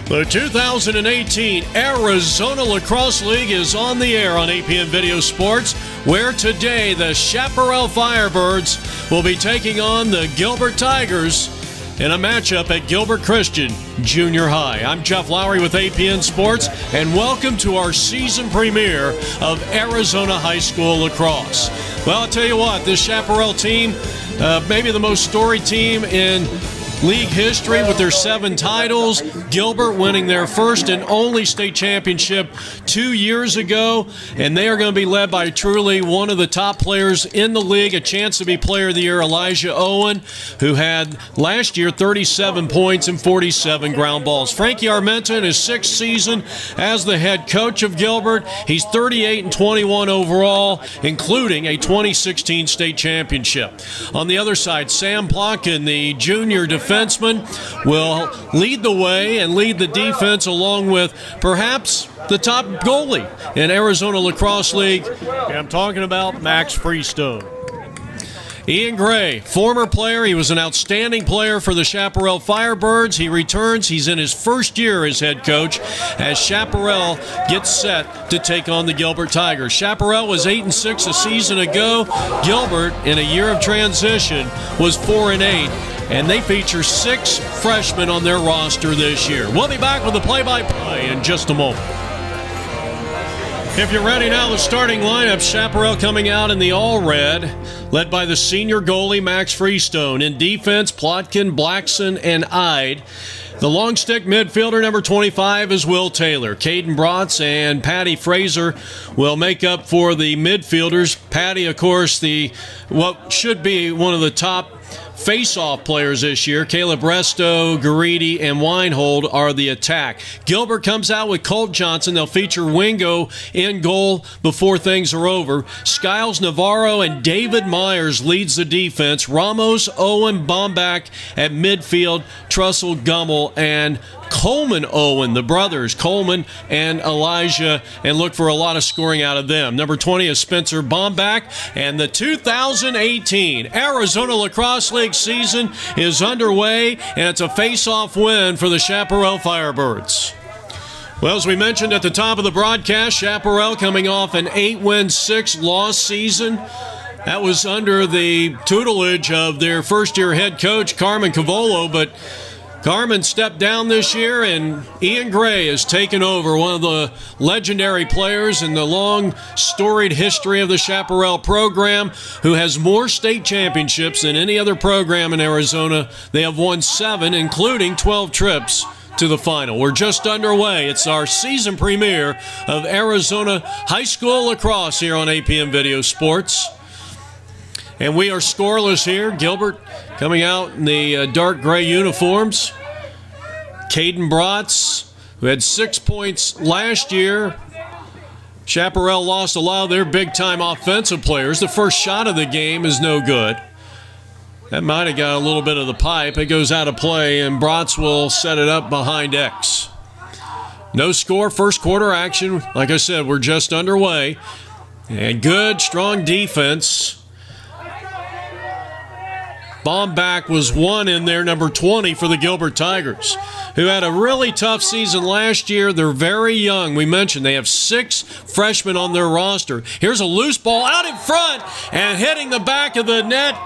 The 2018 Arizona Lacrosse League is on the air on APN Video Sports, where today the Chaparral Firebirds will be taking on the Gilbert Tigers in a matchup at Gilbert Christian Junior High. I'm Jeff Lowry with APN Sports, and welcome to our season premiere of Arizona High School Lacrosse. Well, I'll tell you what, this Chaparral team, maybe the most storied team in league history with their 7 titles. Gilbert winning their first and only state championship 2 years ago, and they are going to be led by truly one of the top players in the league, a chance to be Player of the Year, Elijah Owen, who had last year 37 points and 47 ground balls. Frankie Armenta in his 6th season as the head coach of Gilbert. He's 38 and 21 overall, including a 2016 state championship. On the other side, Sam Plotkin, the junior defenseman, will lead the way and lead the defense along with perhaps the top goalie in Arizona Lacrosse League. I'm talking about Max Freestone. Ian Gray, former player. He was an outstanding player for the Chaparral Firebirds. He returns. He's in his first year as head coach as Chaparral gets set to take on the Gilbert Tigers. Chaparral was 8-6 a season ago. Gilbert, in a year of transition, was 4-8. And they feature 6 freshmen on their roster this year. We'll be back with the play-by-play in just a moment. If you're ready now, the starting lineup, Chaparral coming out in the all-red, led by the senior goalie, Max Freestone. In defense, Plotkin, Blackson, and Ide. The long stick midfielder, number 25, is Will Taylor. Caden Bratz and Patty Fraser will make up for the midfielders. Patty, of course, what should be one of the top face-off players this year. Caleb Resto, Garidi, and Weinhold are the attack. Gilbert comes out with Colt Johnson. They'll feature Wingo in goal before things are over. Skiles Navarro and David Myers leads the defense. Ramos, Owen, Bombach at midfield. Trussell, Gummel, and Coleman Owen, the brothers, Coleman and Elijah, and look for a lot of scoring out of them. Number 20 is Spencer Bombach, and the 2018 Arizona Lacrosse League season is underway, and it's a face-off win for the Chaparral Firebirds. Well, as we mentioned at the top of the broadcast, Chaparral coming off an 8-win, 6-loss season. That was under the tutelage of their first-year head coach, Carmen Cavolo, but Carmen stepped down this year, and Ian Gray has taken over, one of the legendary players in the long, storied history of the Chaparral program, who has more state championships than any other program in Arizona. They have won 7, including 12 trips to the final. We're just underway. It's our season premiere of Arizona High School Lacrosse here on APM Video Sports. And we are scoreless here. Gilbert coming out in the dark gray uniforms. Caden Bratz, who had 6 points last year. Chaparral lost a lot of their big-time offensive players. The first shot of the game is no good. That might have got a little bit of the pipe. It goes out of play, and Bratz will set it up behind X. No score, first quarter action. Like I said, we're just underway. And good, strong defense. Bombach was one in there, number 20 for the Gilbert Tigers, who had a really tough season last year. They're very young. We mentioned they have 6 freshmen on their roster. Here's a loose ball out in front, and hitting the back of the net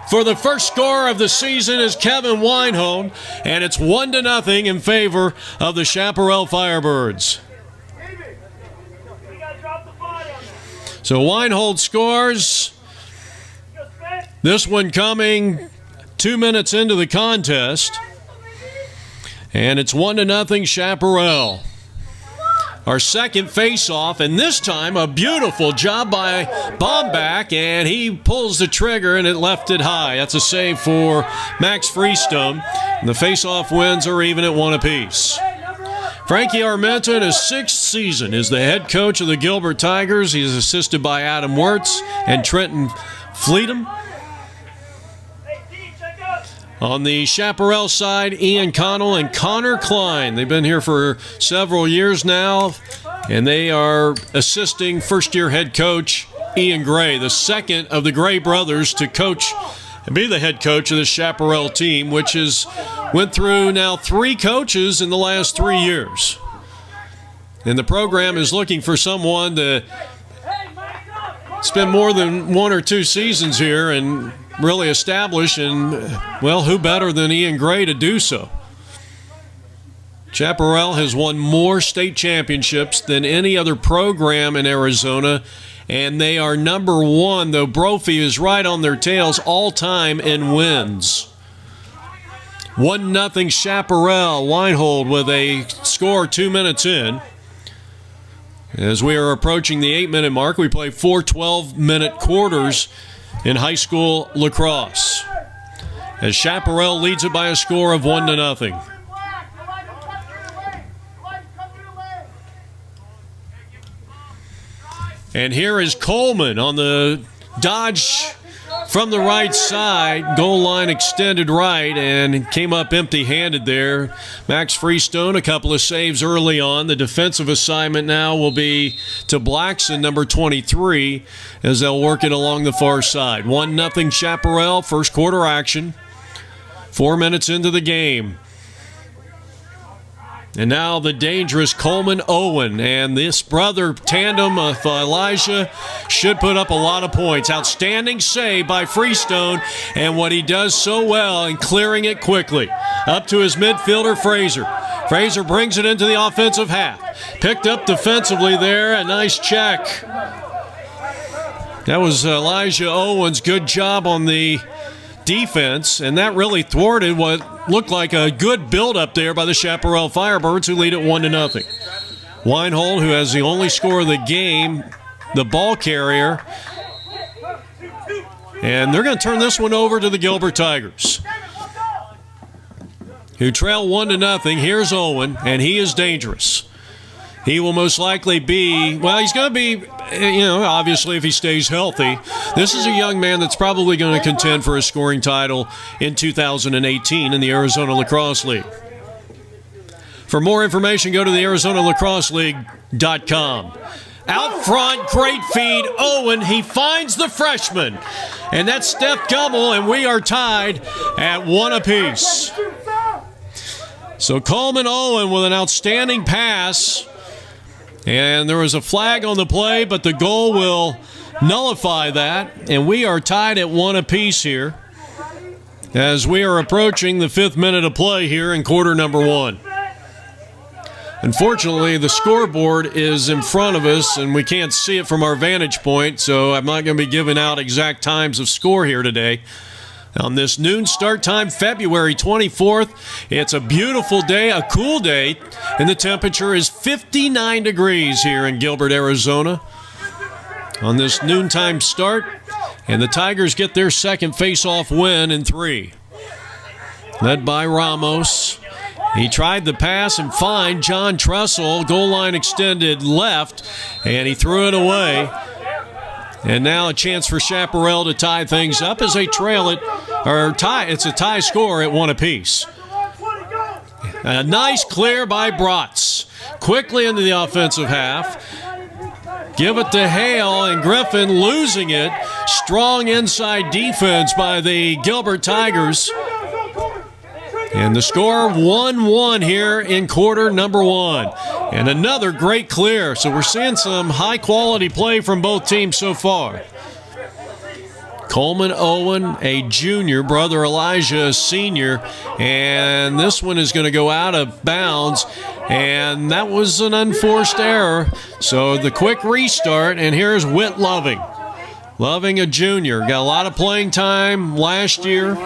for the first score of the season is Kevin Weinhold, and it's 1-0 in favor of the Chaparral Firebirds. So Weinhold scores. This one coming 2 minutes into the contest. And it's 1-0 Chaparral. Our second face-off, and this time a beautiful job by Bombach, and he pulls the trigger and it left it high. That's a save for Max Freestone. And the face-off wins are even at 1 apiece. Frankie Armenta in his 6th season is the head coach of the Gilbert Tigers. He's assisted by Adam Wirtz and Trenton Fleetum. On the Chaparral side, Ian Connell and Connor Klein. They've been here for several years now, and they are assisting first-year head coach Ian Gray, the second of the Gray brothers to coach and be the head coach of the Chaparral team, which has went through now 3 coaches in the last 3 years. And the program is looking for someone to spend more than 1 or 2 seasons here and really establish, and, well, who better than Ian Gray to do so? Chaparral has won more state championships than any other program in Arizona, and they are number 1, though Brophy is right on their tails all time in wins. 1-0 Chaparral. Weinhold with a score 2 minutes in. As we are approaching the 8-minute mark, we play 4 12-minute quarters in high school lacrosse, as Chaparral leads it by a score of 1-0. And here is Coleman on the dodge from the right side. Goal line extended right and came up empty-handed there. Max Freestone, a couple of saves early on. The defensive assignment now will be to Blackson, number 23, as they'll work it along the far side. 1-0 Chaparral, first quarter action. 4 minutes into the game. And now the dangerous Coleman Owen, and this brother tandem of Elijah should put up a lot of points. Outstanding save by Freestone, and what he does so well in clearing it quickly. Up to his midfielder, Fraser. Fraser brings it into the offensive half. Picked up defensively there, a nice check. That was Elijah Owen's good job on the defense, and that really thwarted what looked like a good build-up there by the Chaparral Firebirds, who lead at 1-0. Weinhold, who has the only score of the game, the ball carrier, and they're going to turn this one over to the Gilbert Tigers, who trail 1-0. Here's Owen, and he is dangerous. He will most likely be, well, he's going to be, obviously if he stays healthy. This is a young man that's probably going to contend for a scoring title in 2018 in the Arizona Lacrosse League. For more information, go to the ArizonaLacrosseLeague.com. Out front, great feed. Owen, he finds the freshman. And that's Steph Gummel, and we are tied at 1 apiece. So Coleman Owen with an outstanding pass. And there was a flag on the play, but the goal will nullify that. And we are tied at 1 apiece here as we are approaching the 5th minute of play here in quarter number 1. Unfortunately, the scoreboard is in front of us, and we can't see it from our vantage point, so I'm not going to be giving out exact times of score here today. On this noon start time, February 24th, it's a beautiful day, a cool day, and the temperature is 59 degrees here in Gilbert, Arizona. On this noontime start, and the Tigers get their second face-off win in 3. Led by Ramos. He tried the pass and find John Trussell, goal line extended left, and he threw it away. And now a chance for Chaparral to tie things up as they trail it, or tie. It's a tie score at 1 apiece. A nice clear by Bratz. Quickly into the offensive half. Give it to Hale, and Griffin losing it. Strong inside defense by the Gilbert Tigers. And the score 1-1 here in quarter number 1. And another great clear. So we're seeing some high-quality play from both teams so far. Coleman Owen, a junior, brother Elijah, a senior. And this one is going to go out of bounds. And that was an unforced error. So the quick restart, and here's Whit Loving. Loving, a junior, got a lot of playing time last year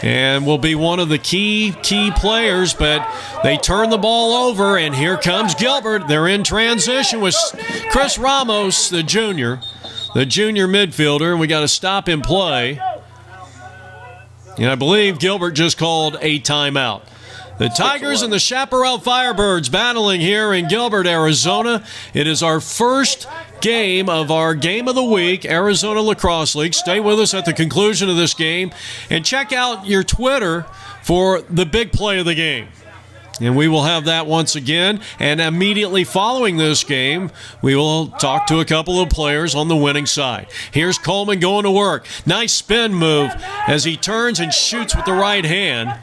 and will be one of the key players, but they turn the ball over, and here comes Gilbert. They're in transition with Chris Ramos, the junior midfielder, and we got to stop in play. And I believe Gilbert just called a timeout. The Tigers and the Chaparral Firebirds battling here in Gilbert, Arizona. It is our first game of our Game of the Week, Arizona Lacrosse League. Stay with us at the conclusion of this game and check out your Twitter for the big play of the game. And we will have that once again. And immediately following this game, we will talk to a couple of players on the winning side. Here's Coleman going to work. Nice spin move as he turns and shoots with the right hand.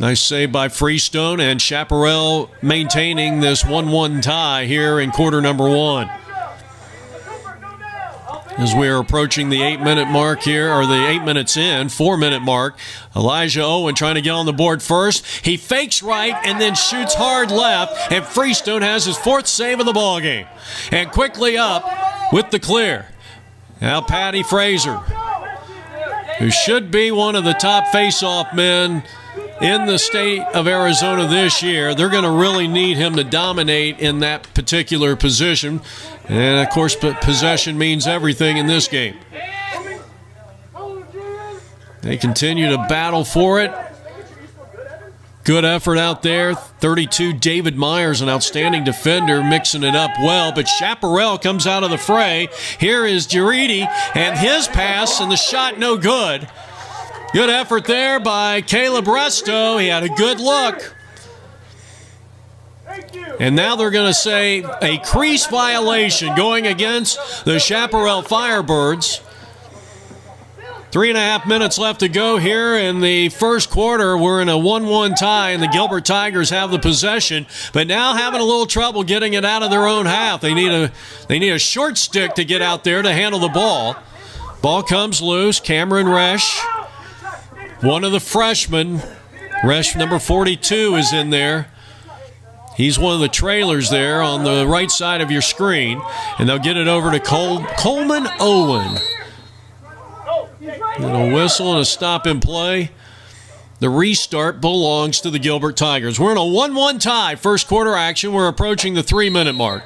Nice save by Freestone, and Chaparral maintaining this 1-1 tie here in quarter number 1. As we are approaching the 8-minute mark here, or the 8 minutes in, 4-minute mark, Elijah Owen trying to get on the board first. He fakes right and then shoots hard left, and Freestone has his 4th save of the ballgame. And quickly up with the clear. Now Patty Fraser, who should be one of the top face-off men in the state of Arizona this year. They're going to really need him to dominate in that particular position. And, of course, possession means everything in this game. They continue to battle for it. Good effort out there. 32, David Myers, an outstanding defender, mixing it up well. But Chaparral comes out of the fray. Here is Giridi, and his pass, and the shot no good. Good effort there by Caleb Resto. He had a good look. And now they're going to say a crease violation going against the Chaparral Firebirds. 3.5 minutes left to go here in the first quarter. We're in a 1-1 tie, and the Gilbert Tigers have the possession, but now having a little trouble getting it out of their own half. They need a short stick to get out there to handle the ball. Ball comes loose. Cameron Resch, one of the freshmen, Resch number 42, is in there. He's one of the trailers there on the right side of your screen. And they'll get it over to Coleman Owen. And a whistle and a stop in play. The restart belongs to the Gilbert Tigers. We're in a 1-1 tie. First quarter action. We're approaching the 3-minute mark.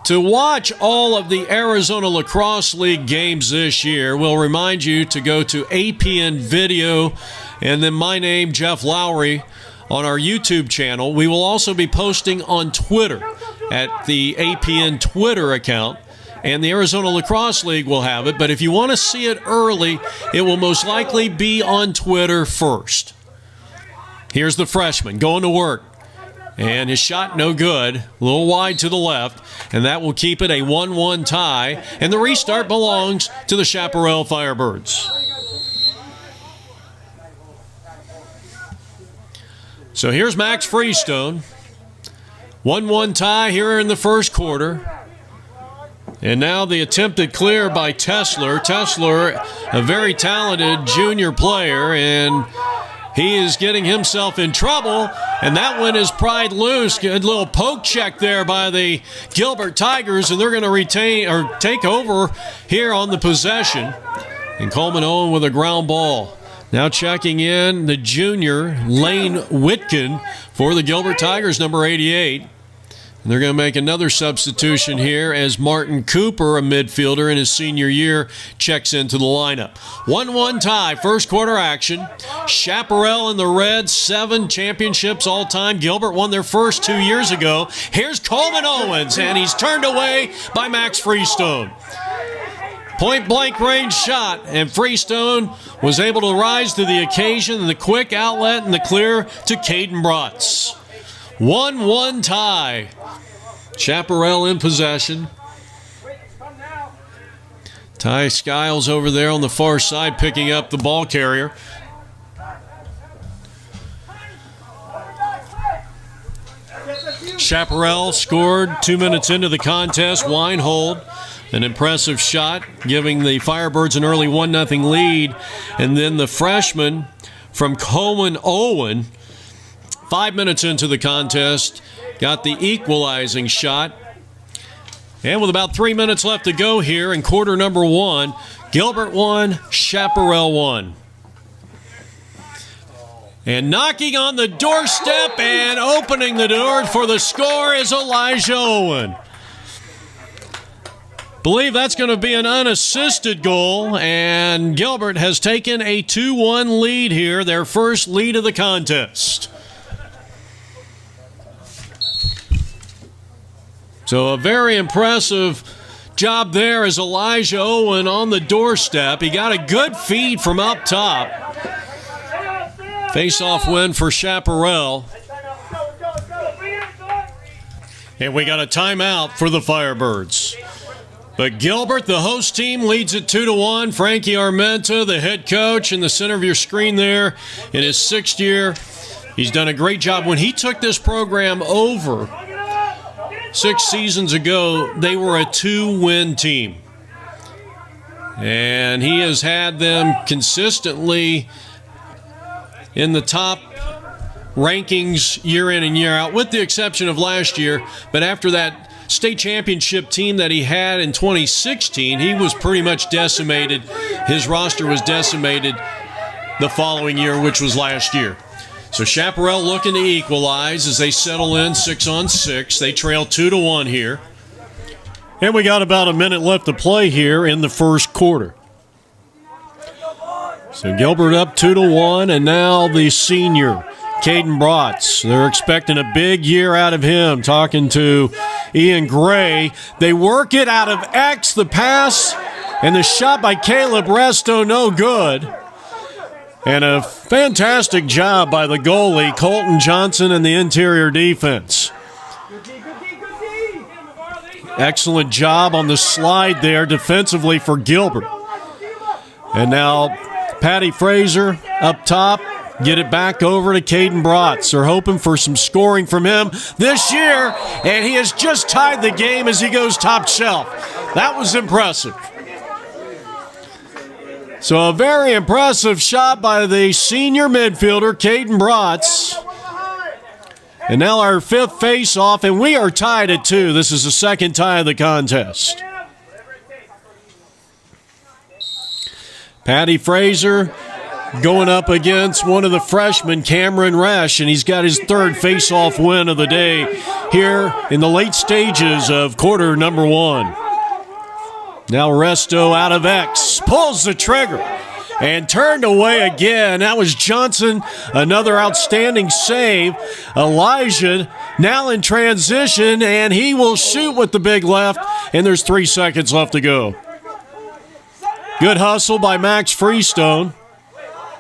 To watch all of the Arizona Lacrosse League games this year, we'll remind you to go to APN Video and then my name, Jeff Lowry, on our YouTube channel. We will also be posting on Twitter at the APN Twitter account, and the Arizona Lacrosse League will have it. But if you want to see it early, it will most likely be on Twitter first. Here's the freshman going to work. And his shot no good, a little wide to the left, and that will keep it a 1-1 tie, and the restart belongs to the Chaparral Firebirds. So here's Max Freestone. 1-1 tie here in the first quarter. And now the attempted clear by Tessler. Tessler, a very talented junior player, and he is getting himself in trouble, and that one is pried loose. Good little poke check there by the Gilbert Tigers, and they're going to retain or take over here on the possession. And Coleman Owen with a ground ball. Now checking in the junior, Lane Whitkin, for the Gilbert Tigers, number 88. And they're going to make another substitution here as Martin Cooper, a midfielder in his senior year, checks into the lineup. 1-1 tie, first quarter action. Chaparral in the red, 7 championships all time. Gilbert won their first 2 years ago. Here's Coleman Owens, and he's turned away by Max Freestone. Point-blank range shot, and Freestone was able to rise to the occasion, and the quick outlet and the clear to Caden Bratz. 1-1 tie. Chaparral in possession. Ty Skiles over there on the far side picking up the ball carrier. Chaparral scored 2 minutes into the contest. Weinhold, an impressive shot, giving the Firebirds an early 1-0 lead. And then the freshman from Coleman Owen, 5 minutes into the contest, got the equalizing shot. And with about 3 minutes left to go here in quarter number 1, Gilbert 1, Chaparral 1. And knocking on the doorstep and opening the door for the score is Elijah Owen. Believe that's going to be an unassisted goal, and Gilbert has taken a 2-1 lead here, their first lead of the contest. So a very impressive job there as Elijah Owen on the doorstep. He got a good feed from up top. Face-off win for Chaparral. And we got a timeout for the Firebirds. But Gilbert, the host team, leads it 2-1. Frankie Armenta, the head coach, in the center of your screen there in his 6th year. He's done a great job. When he took this program over 6 seasons ago, they were a 2-win team. And he has had them consistently in the top rankings year in and year out, with the exception of last year. But after that state championship team that he had in 2016, he was pretty much decimated. His roster was decimated the following year, which was last year. So Chaparral looking to equalize as they settle in 6-on-6. They trail 2-1 here. And we got about a minute left to play here in the first quarter. So Gilbert up 2-1, and now the senior, Caden Bratz. They're expecting a big year out of him. Talking to Ian Gray. They work it out of X, the pass, and the shot by Caleb Resto, no good. And a fantastic job by the goalie, Colton Johnson, and the interior defense. Excellent job on the slide there defensively for Gilbert. And now Patty Fraser up top. Get it back over to Caden Bratz. They're hoping for some scoring from him this year, and he has just tied the game as he goes top shelf. That was impressive. So a very impressive shot by the senior midfielder, Caden Bratz. And now our 5th face-off, and we are tied at 2. This is the second tie of the contest. Patty Fraser going up against one of the freshmen, Cameron Resch, and he's got his 3rd face-off win of the day here in the late stages of quarter number 1. Now Resto out of X, pulls the trigger, and turned away again. That was Johnson, another outstanding save. Elijah now in transition, and he will shoot with the big left, and there's 3 seconds left to go. Good hustle by Max Freestone.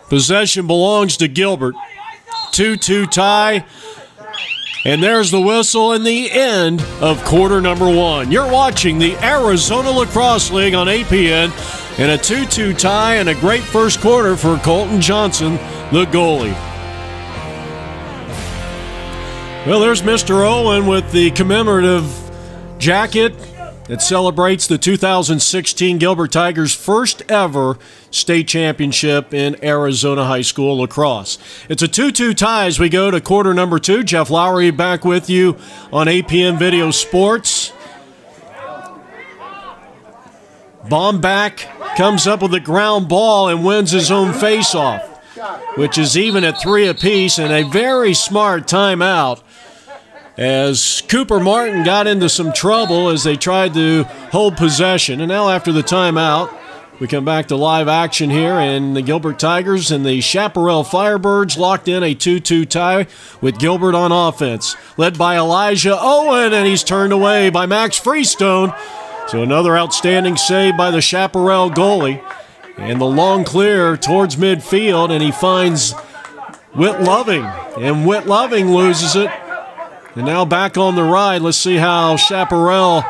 Possession belongs to Gilbert. 2-2 tie. And there's the whistle and the end of quarter number 1. You're watching the Arizona Lacrosse League on APN, and a 2-2 tie and a great first quarter for Colton Johnson, the goalie. Well, there's Mr. Owen with the commemorative jacket that celebrates the 2016 Gilbert Tigers' first ever state championship in Arizona high school lacrosse. It's a 2-2 tie as we go to quarter number 2. Jeff Lowry back with you on APN Video Sports. Bombach comes up with a ground ball and wins his own faceoff, which is even at 3 apiece, and a very smart timeout as Cooper Martin got into some trouble as they tried to hold possession. And now after the timeout, we come back to live action here, and the Gilbert Tigers and the Chaparral Firebirds locked in a 2-2 tie with Gilbert on offense, led by Elijah Owen, and he's turned away by Max Freestone. So another outstanding save by the Chaparral goalie. And the long clear towards midfield, and he finds Whit Loving, and Whit Loving loses it. And now back on the ride. Let's see how Chaparral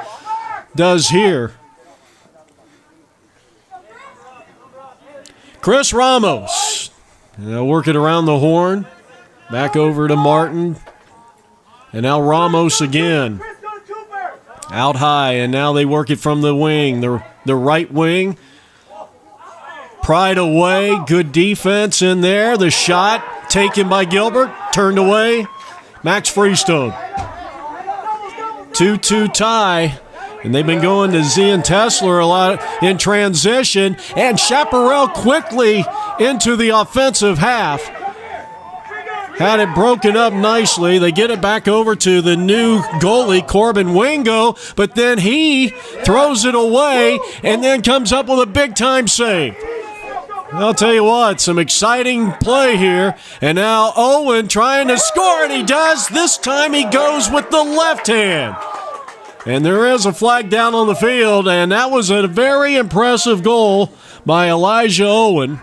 does here. Chris Ramos. And they'll work it around the horn. Back over to Martin. And now Ramos again. Out high, and now they work it from the wing. The right wing. Pried away. Good defense in there. The shot taken by Gilbert. Turned away. Max Freestone. 2-2 tie. And they've been going to Zian Tesler a lot in transition. And Chaparral quickly into the offensive half. Had it broken up nicely. They get it back over to the new goalie, Corbin Wingo. But then he throws it away and then comes up with a big-time save. I'll tell you what, some exciting play here. And now Owen trying to score, and he does. This time he goes with the left hand. And there is a flag down on the field, and that was a very impressive goal by Elijah Owen.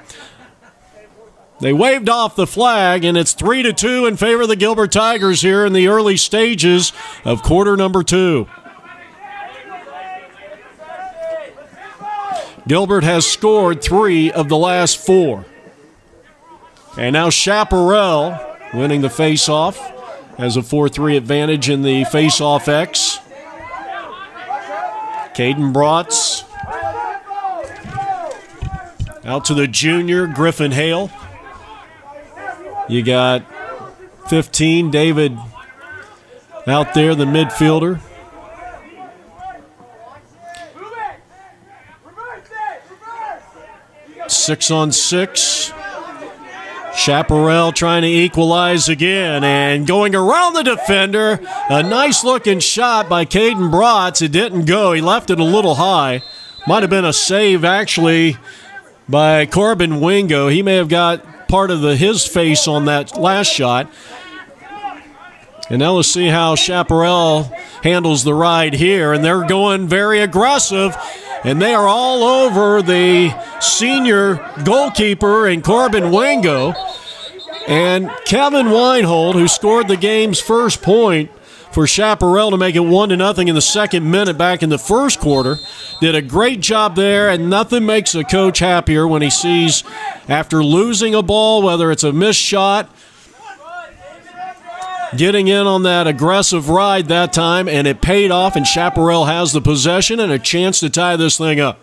They waved off the flag, and it's 3-2 in favor of the Gilbert Tigers here in the early stages of quarter number 2. Gilbert has scored 3 of the last 4. And now Chaparral winning the face-off, has a 4-3 advantage in the face-off X. Caden Bratz out to the junior, Griffin Hale. You got 15, David out there, the midfielder. Six on 6. Chaparral trying to equalize again and going around the defender. A nice-looking shot by Caden Bratz. It didn't go. He left it a little high. Might have been a save, actually, by Corbin Wingo. He may have got part of his face on that last shot. And now let's see how Chaparral handles the ride here. And they're going very aggressive. And they are all over the senior goalkeeper and Corbin Wingo. And Kevin Weinhold, who scored the game's first point for Chaparral to make it 1-0 in the second minute back in the first quarter, did a great job there. And nothing makes a coach happier when he sees, after losing a ball, whether it's a missed shot, getting in on that aggressive ride that time, and it paid off, and Chaparral has the possession and a chance to tie this thing up.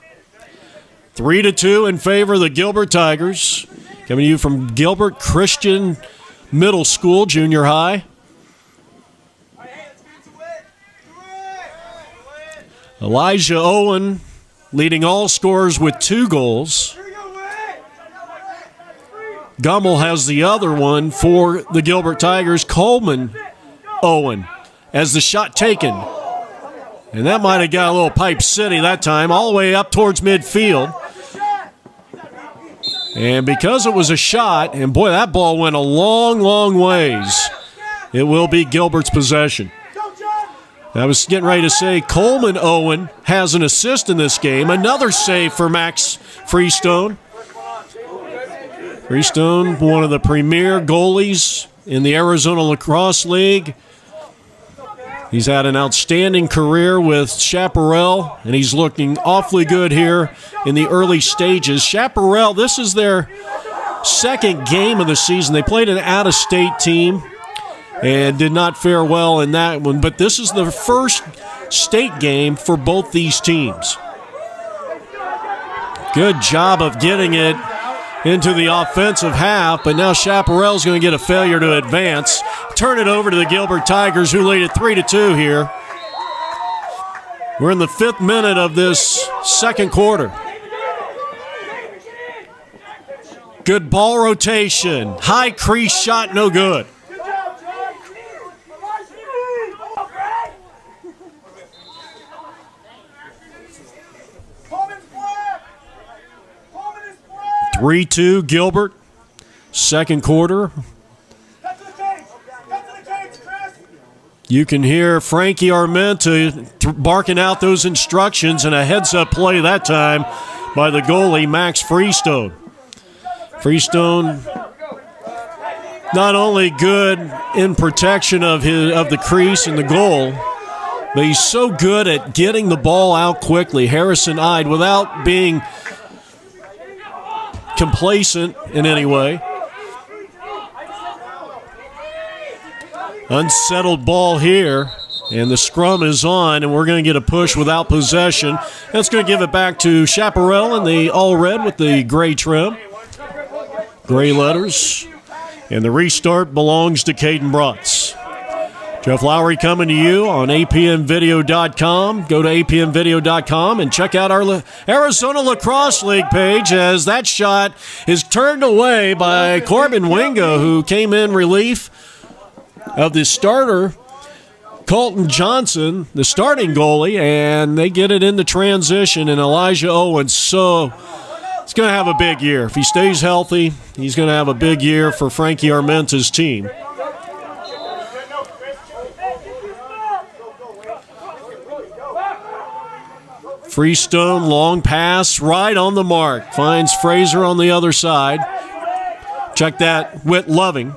3-2 in favor of the Gilbert Tigers. Coming to you from Gilbert Christian Middle School, junior high. Elijah Owen leading all scorers with 2 goals. Gummel has the other one for the Gilbert Tigers. Coleman Owen as the shot taken. And that might have got a little Pipe City that time, all the way up towards midfield. And because it was a shot, and boy, that ball went a long, long ways, it will be Gilbert's possession. I was getting ready to say Coleman Owen has an assist in this game. Another save for Max Freestone. Freestone, one of the premier goalies in the Arizona Lacrosse League. He's had an outstanding career with Chaparral, and he's looking awfully good here in the early stages. Chaparral, this is their second game of the season. They played an out-of-state team and did not fare well in that one, but this is the first state game for both these teams. Good job of getting it into the offensive half, but now Chaparral's going to get a failure to advance. Turn it over to the Gilbert Tigers, who lead it 3-2 here. We're in the 5th minute of this second quarter. Good ball rotation. High crease shot, no good. (3-2) Gilbert, second quarter. You can hear Frankie Armenta barking out those instructions, and a heads-up play that time by the goalie, Max Freestone. Freestone not only good in protection of the crease and the goal, but he's so good at getting the ball out quickly. Harrison-eyed without being complacent in any way. Unsettled ball here, and the scrum is on, and we're going to get a push without possession. That's going to give it back to Chaparral in the all-red with the gray trim. Gray letters. And the restart belongs to Caden Bratz. Jeff Lowry coming to you on apnvideo.com. Go to apnvideo.com and check out our Arizona Lacrosse League page, as that shot is turned away by Corbin Wingo, who came in relief of the starter, Colton Johnson, the starting goalie, and they get it into transition, and Elijah Owens, so he's going to have a big year. If he stays healthy, he's going to have a big year for Frankie Armenta's team. Freestone, long pass, right on the mark. Finds Fraser on the other side. Check that, Whit Loving.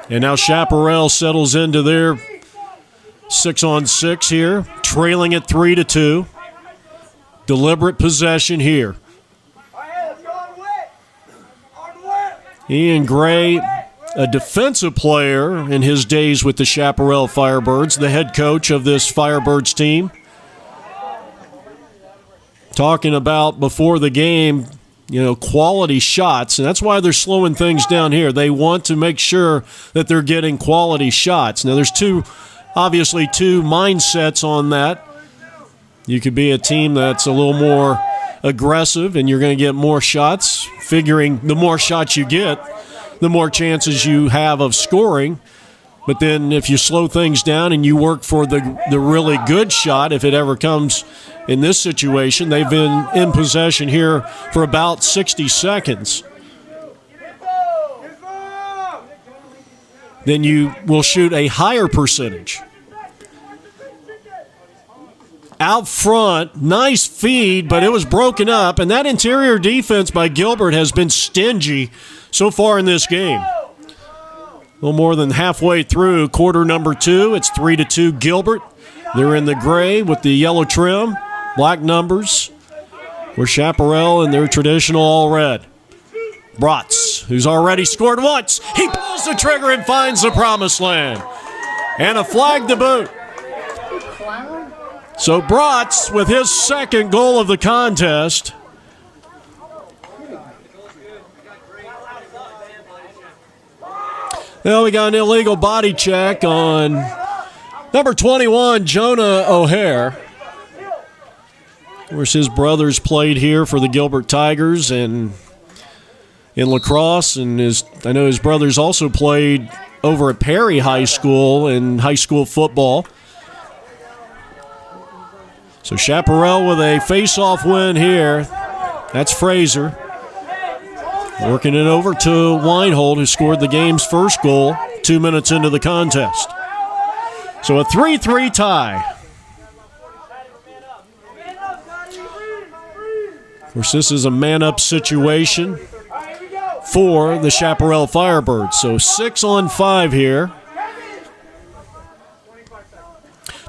And now Chaparral settles into their 6-on-6 here, trailing at 3-2. Deliberate possession here. Ian Gray, a defensive player in his days with the Chaparral Firebirds, the head coach of this Firebirds team. Talking about before the game, quality shots, and that's why they're slowing things down here. They want to make sure that they're getting quality shots. Now, there's obviously two mindsets on that. You could be a team that's a little more aggressive and you're going to get more shots, figuring the more shots you get, the more chances you have of scoring. But then if you slow things down and you work for the really good shot, if it ever comes in this situation, they've been in possession here for about 60 seconds. Then you will shoot a higher percentage. Out front, nice feed, but it was broken up, and that interior defense by Gilbert has been stingy so far in this game. A little more than halfway through quarter number 2. It's 3-2 Gilbert. They're in the gray with the yellow trim, black numbers. We're Chaparral in their traditional all red. Bratz, who's already scored once. He pulls the trigger and finds the promised land. And a flag to boot. So Bratz with his second goal of the contest. Now we got an illegal body check on number 21, Jonah O'Hare. Of course, his brothers played here for the Gilbert Tigers and in Lacrosse, and I know his brothers also played over at Perry High School in high school football. So Chaparral with a face-off win here. That's Fraser. Working it over to Weinhold, who scored the game's first goal 2 minutes into the contest. So a 3-3 tie. Of course, this is a man-up situation for the Chaparral Firebirds. So 6-on-5 here.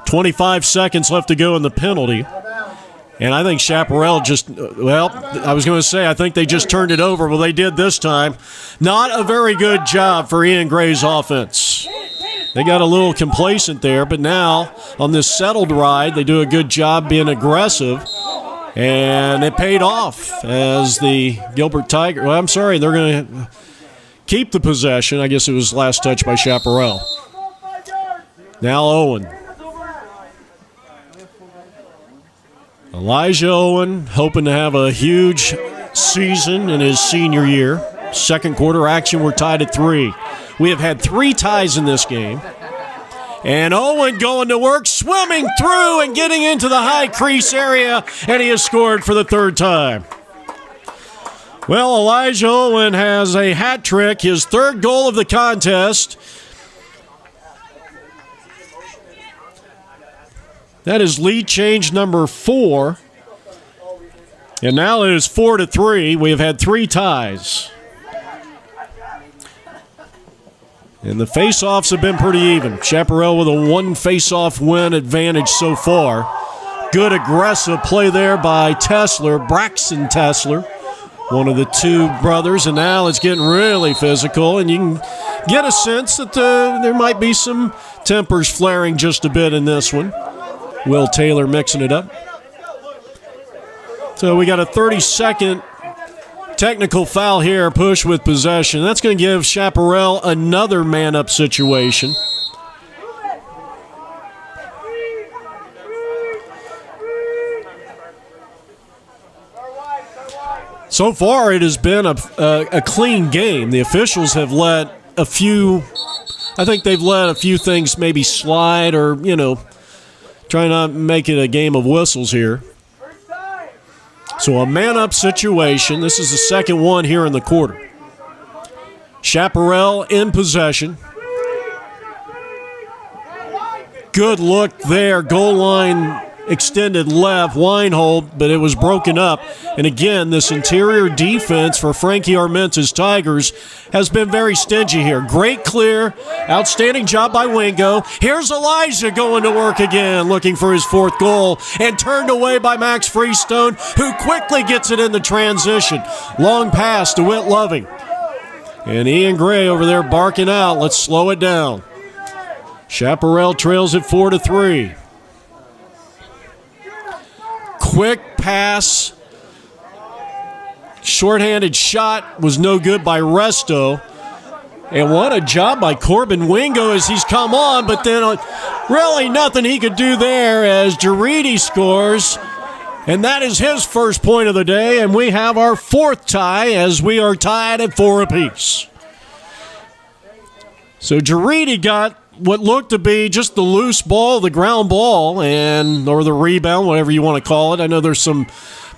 25 seconds left to go in the penalty. And I think Chaparral I think they just turned it over. Well, they did this time. Not a very good job for Ian Gray's offense. They got a little complacent there, but now on this settled ride, they do a good job being aggressive. And it paid off as the Gilbert Tigers. Well, I'm sorry, they're going to keep the possession. I guess it was last touch by Chaparral. Now Owen. Elijah Owen hoping to have a huge season in his senior year. Second quarter action, we're tied at 3. We have had 3 ties in this game. And Owen going to work, swimming through and getting into the high crease area, and he has scored for the 3rd time. Well, Elijah Owen has a hat trick, his 3rd goal of the contest. That is lead change number 4. And now it is 4-3. We have had 3 ties. And the face-offs have been pretty even. Chaparral with a 1 face-off win advantage so far. Good aggressive play there by Braxton Tessler, one of the 2 brothers. And now it's getting really physical. And you can get a sense that there might be some tempers flaring just a bit in this one. Will Taylor mixing it up. So we got a 30-second technical foul here, push with possession. That's going to give Chaparral another man-up situation. So far, it has been a clean game. The officials have let a few things maybe slide or, try not to make it a game of whistles here. So a man-up situation. This is the second one here in the quarter. Chaparral in possession. Good look there. Goal line extended left, Weinhold, but it was broken up. And again, this interior defense for Frankie Armenta's Tigers has been very stingy here. Great clear, outstanding job by Wingo. Here's Elijah going to work again, looking for his 4th goal, and turned away by Max Freestone, who quickly gets it in the transition. Long pass to Whit Loving. And Ian Gray over there barking out, let's slow it down. Chaparral trails at 4-3. Quick pass. Shorthanded shot was no good by Resto. And what a job by Corbin Wingo as he's come on, but then really nothing he could do there as Giridi scores. And that is his first point of the day, and we have our 4th tie as we are tied at 4 apiece. So Giridi got what looked to be just the loose ball, the ground ball, or the rebound, whatever you want to call it. I know there's some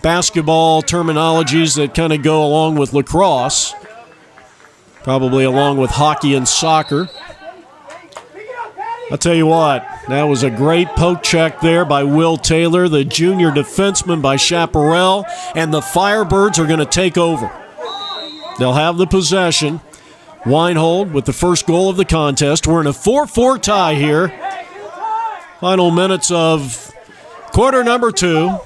basketball terminologies that kind of go along with lacrosse, probably along with hockey and soccer. I'll tell you what, that was a great poke check there by Will Taylor, the junior defenseman by Chaparral, and the Firebirds are going to take over. They'll have the possession. Weinhold with the first goal of the contest. We're in a 4-4 tie here. Final minutes of quarter number 2.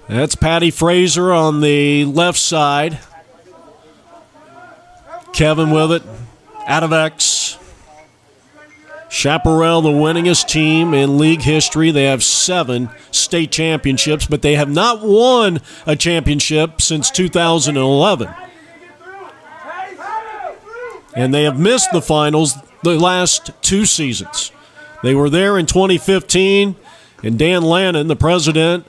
That's Patty Fraser on the left side. Kevin with it. Out of X. Chaparral, the winningest team in league history. They have 7 state championships, but they have not won a championship since 2011. And they have missed the finals the last 2 seasons. They were there in 2015, and Dan Lannon, the president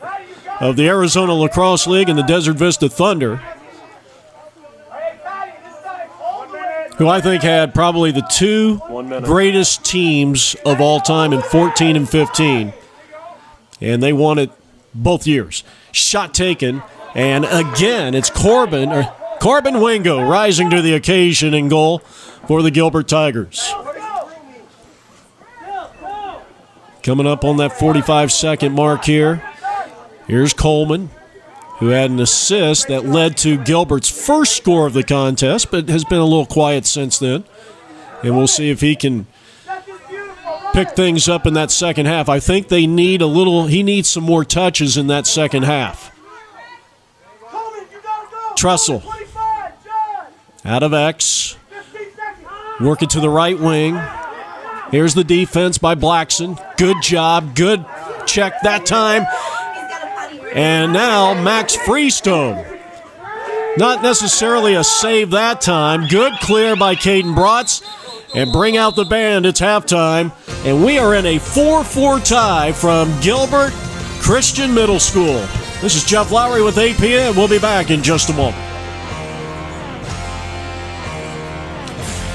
of the Arizona Lacrosse League and the Desert Vista Thunder, who I think had probably the 2 greatest teams of all time in 14 and 15. And they won it both years. Shot taken, and again, it's Corbin Wingo rising to the occasion in goal for the Gilbert Tigers. Coming up on that 45-second mark here. Here's Coleman, who had an assist that led to Gilbert's first score of the contest, but has been a little quiet since then. And we'll see if he can pick things up in that second half. I think he needs some more touches in that second half. Trussell, out of X, working to the right wing. Here's the defense by Blackson. Good job, good check that time. And now Max Freestone. Not necessarily a save that time. Good clear by Caden Bratz. And bring out the band. It's halftime. And we are in a 4-4 tie from Gilbert Christian Middle School. This is Jeff Lowry with APN. We'll be back in just a moment.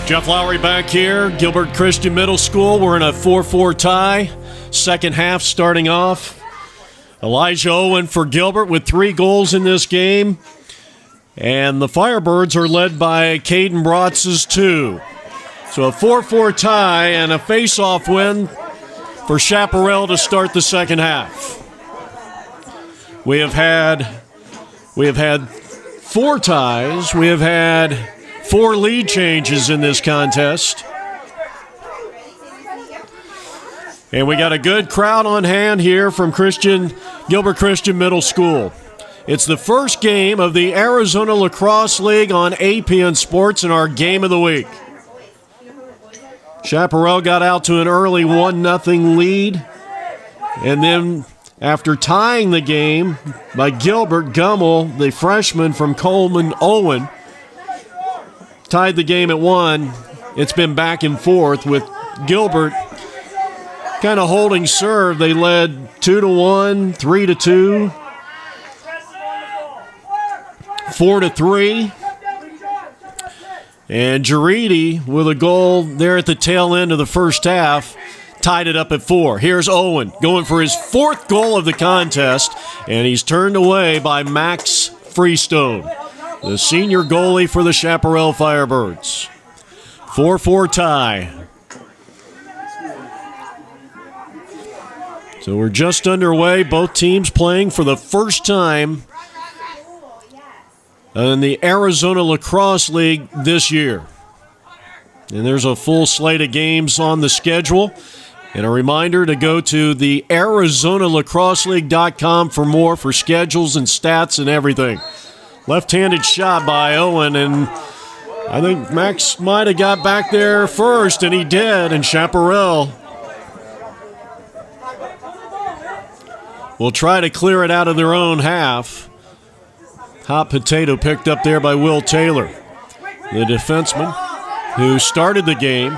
Jeff Lowry back here, Gilbert Christian Middle School. We're in a 4-4 tie. Second half starting off. Elijah Owen for Gilbert with 3 goals in this game. And the Firebirds are led by Caden Bratz's 2. So a 4-4 tie and a face-off win for Chaparral to start the second half. We have had 4 ties. We have had 4 lead changes in this contest. And we got a good crowd on hand here from Gilbert Christian Middle School. It's the first game of the Arizona Lacrosse League on APN Sports and our game of the week. Chaparral got out to an early 1-0 lead. And then after tying the game by Gilbert, Gummel, the freshman from Coleman Owen, tied the game at 1. It's been back and forth with Gilbert kind of holding serve. They led 2-1, 3-2, 4-3. And Giridi with a goal there at the tail end of the first half tied it up at 4. Here's Owen going for his 4th goal of the contest, and he's turned away by Max Freestone, the senior goalie for the Chaparral Firebirds. 4-4 tie. So we're just underway. Both teams playing for the first time in the Arizona Lacrosse League this year. And there's a full slate of games on the schedule. And a reminder to go to the ArizonaLacrosseLeague.com for more for schedules and stats and everything. Left-handed shot by Owen, and I think Max might have got back there first, and he did, and Chaparral will try to clear it out of their own half. Hot potato picked up there by Will Taylor, the defenseman who started the game.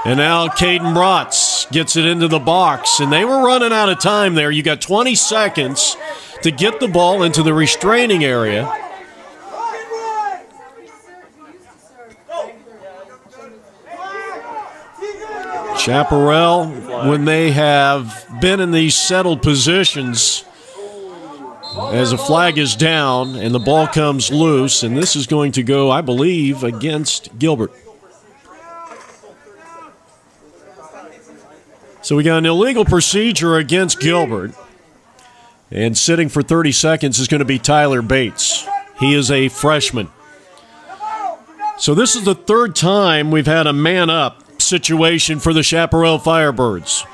And now Caden Bratz gets it into the box, and they were running out of time there. You got 20 seconds to get the ball into the restraining area. Chaparral, when they have been in these settled positions, as a flag is down and the ball comes loose, and this is going to go, I believe, against Gilbert. So we got an illegal procedure against Gilbert, and sitting for 30 seconds is going to be Tyler Bates. He is a freshman. So this is the third time we've had a man-up situation for the Chaparral Firebirds.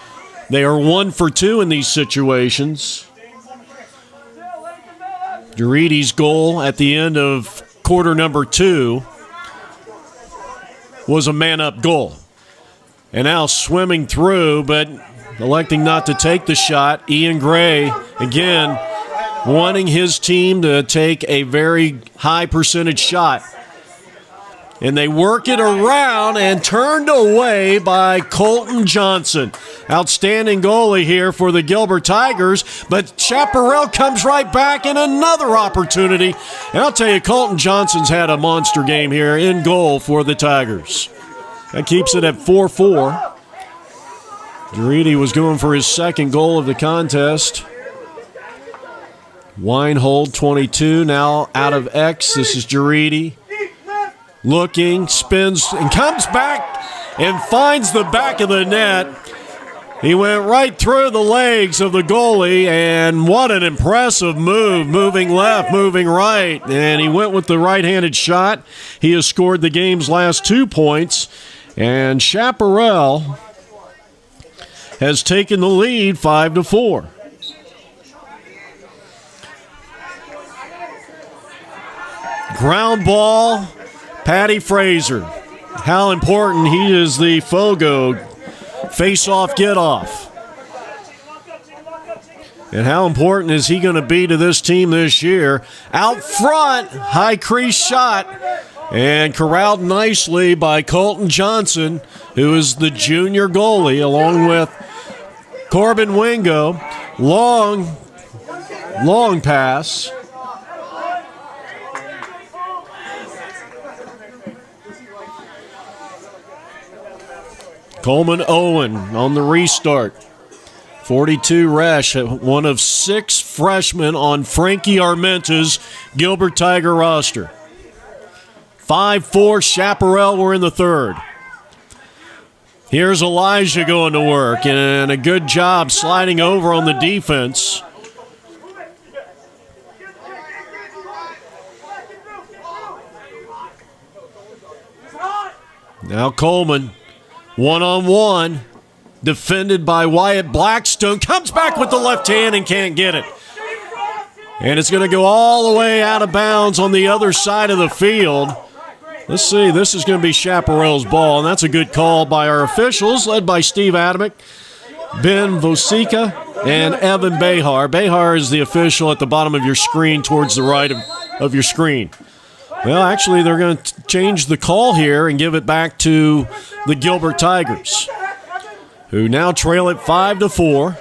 They are 1 for 2 in these situations. Juridi's goal at the end of quarter number 2 was a man-up goal. And now swimming through, but electing not to take the shot. Ian Gray, again, wanting his team to take a very high percentage shot. And they work it around and turned away by Colton Johnson. Outstanding goalie here for the Gilbert Tigers, but Chaparral comes right back in another opportunity. And I'll tell you, Colton Johnson's had a monster game here in goal for the Tigers. That keeps it at 4-4. Juridi was going for his second goal of the contest. Weinhold, 22, now out of X. This is Juridi. Looking, spins, and comes back and finds the back of the net. He went right through the legs of the goalie, and what an impressive move, moving left, moving right. And he went with the right-handed shot. He has scored the game's last 2 points, and Chaparral has taken the lead 5-4. Ground ball. Patty Fraser, how important he is, the Fogo face-off get-off. And how important is he going to be to this team this year? Out front, high crease shot, and corralled nicely by Colton Johnson, who is the junior goalie, along with Corbin Wingo. Long pass. Coleman Owen on the restart. 42 Resch, one of 6 freshmen on Frankie Armenta's Gilbert Tiger roster. 5-4 Chaparral, we're in the third. Here's Elijah going to work, and a good job sliding over on the defense. Now Coleman. One-on-one, defended by Wyatt Blackstone. Comes back with the left hand and can't get it. And it's going to go all the way out of bounds on the other side of the field. Let's see, this is going to be Chaparral's ball, and that's a good call by our officials, led by Steve Adamick, Ben Vosica, and Evan Behar. Behar is the official at the bottom of your screen towards the right of your screen. Well, actually, they're going to change the call here and give it back to the Gilbert Tigers, who now trail it 5-4.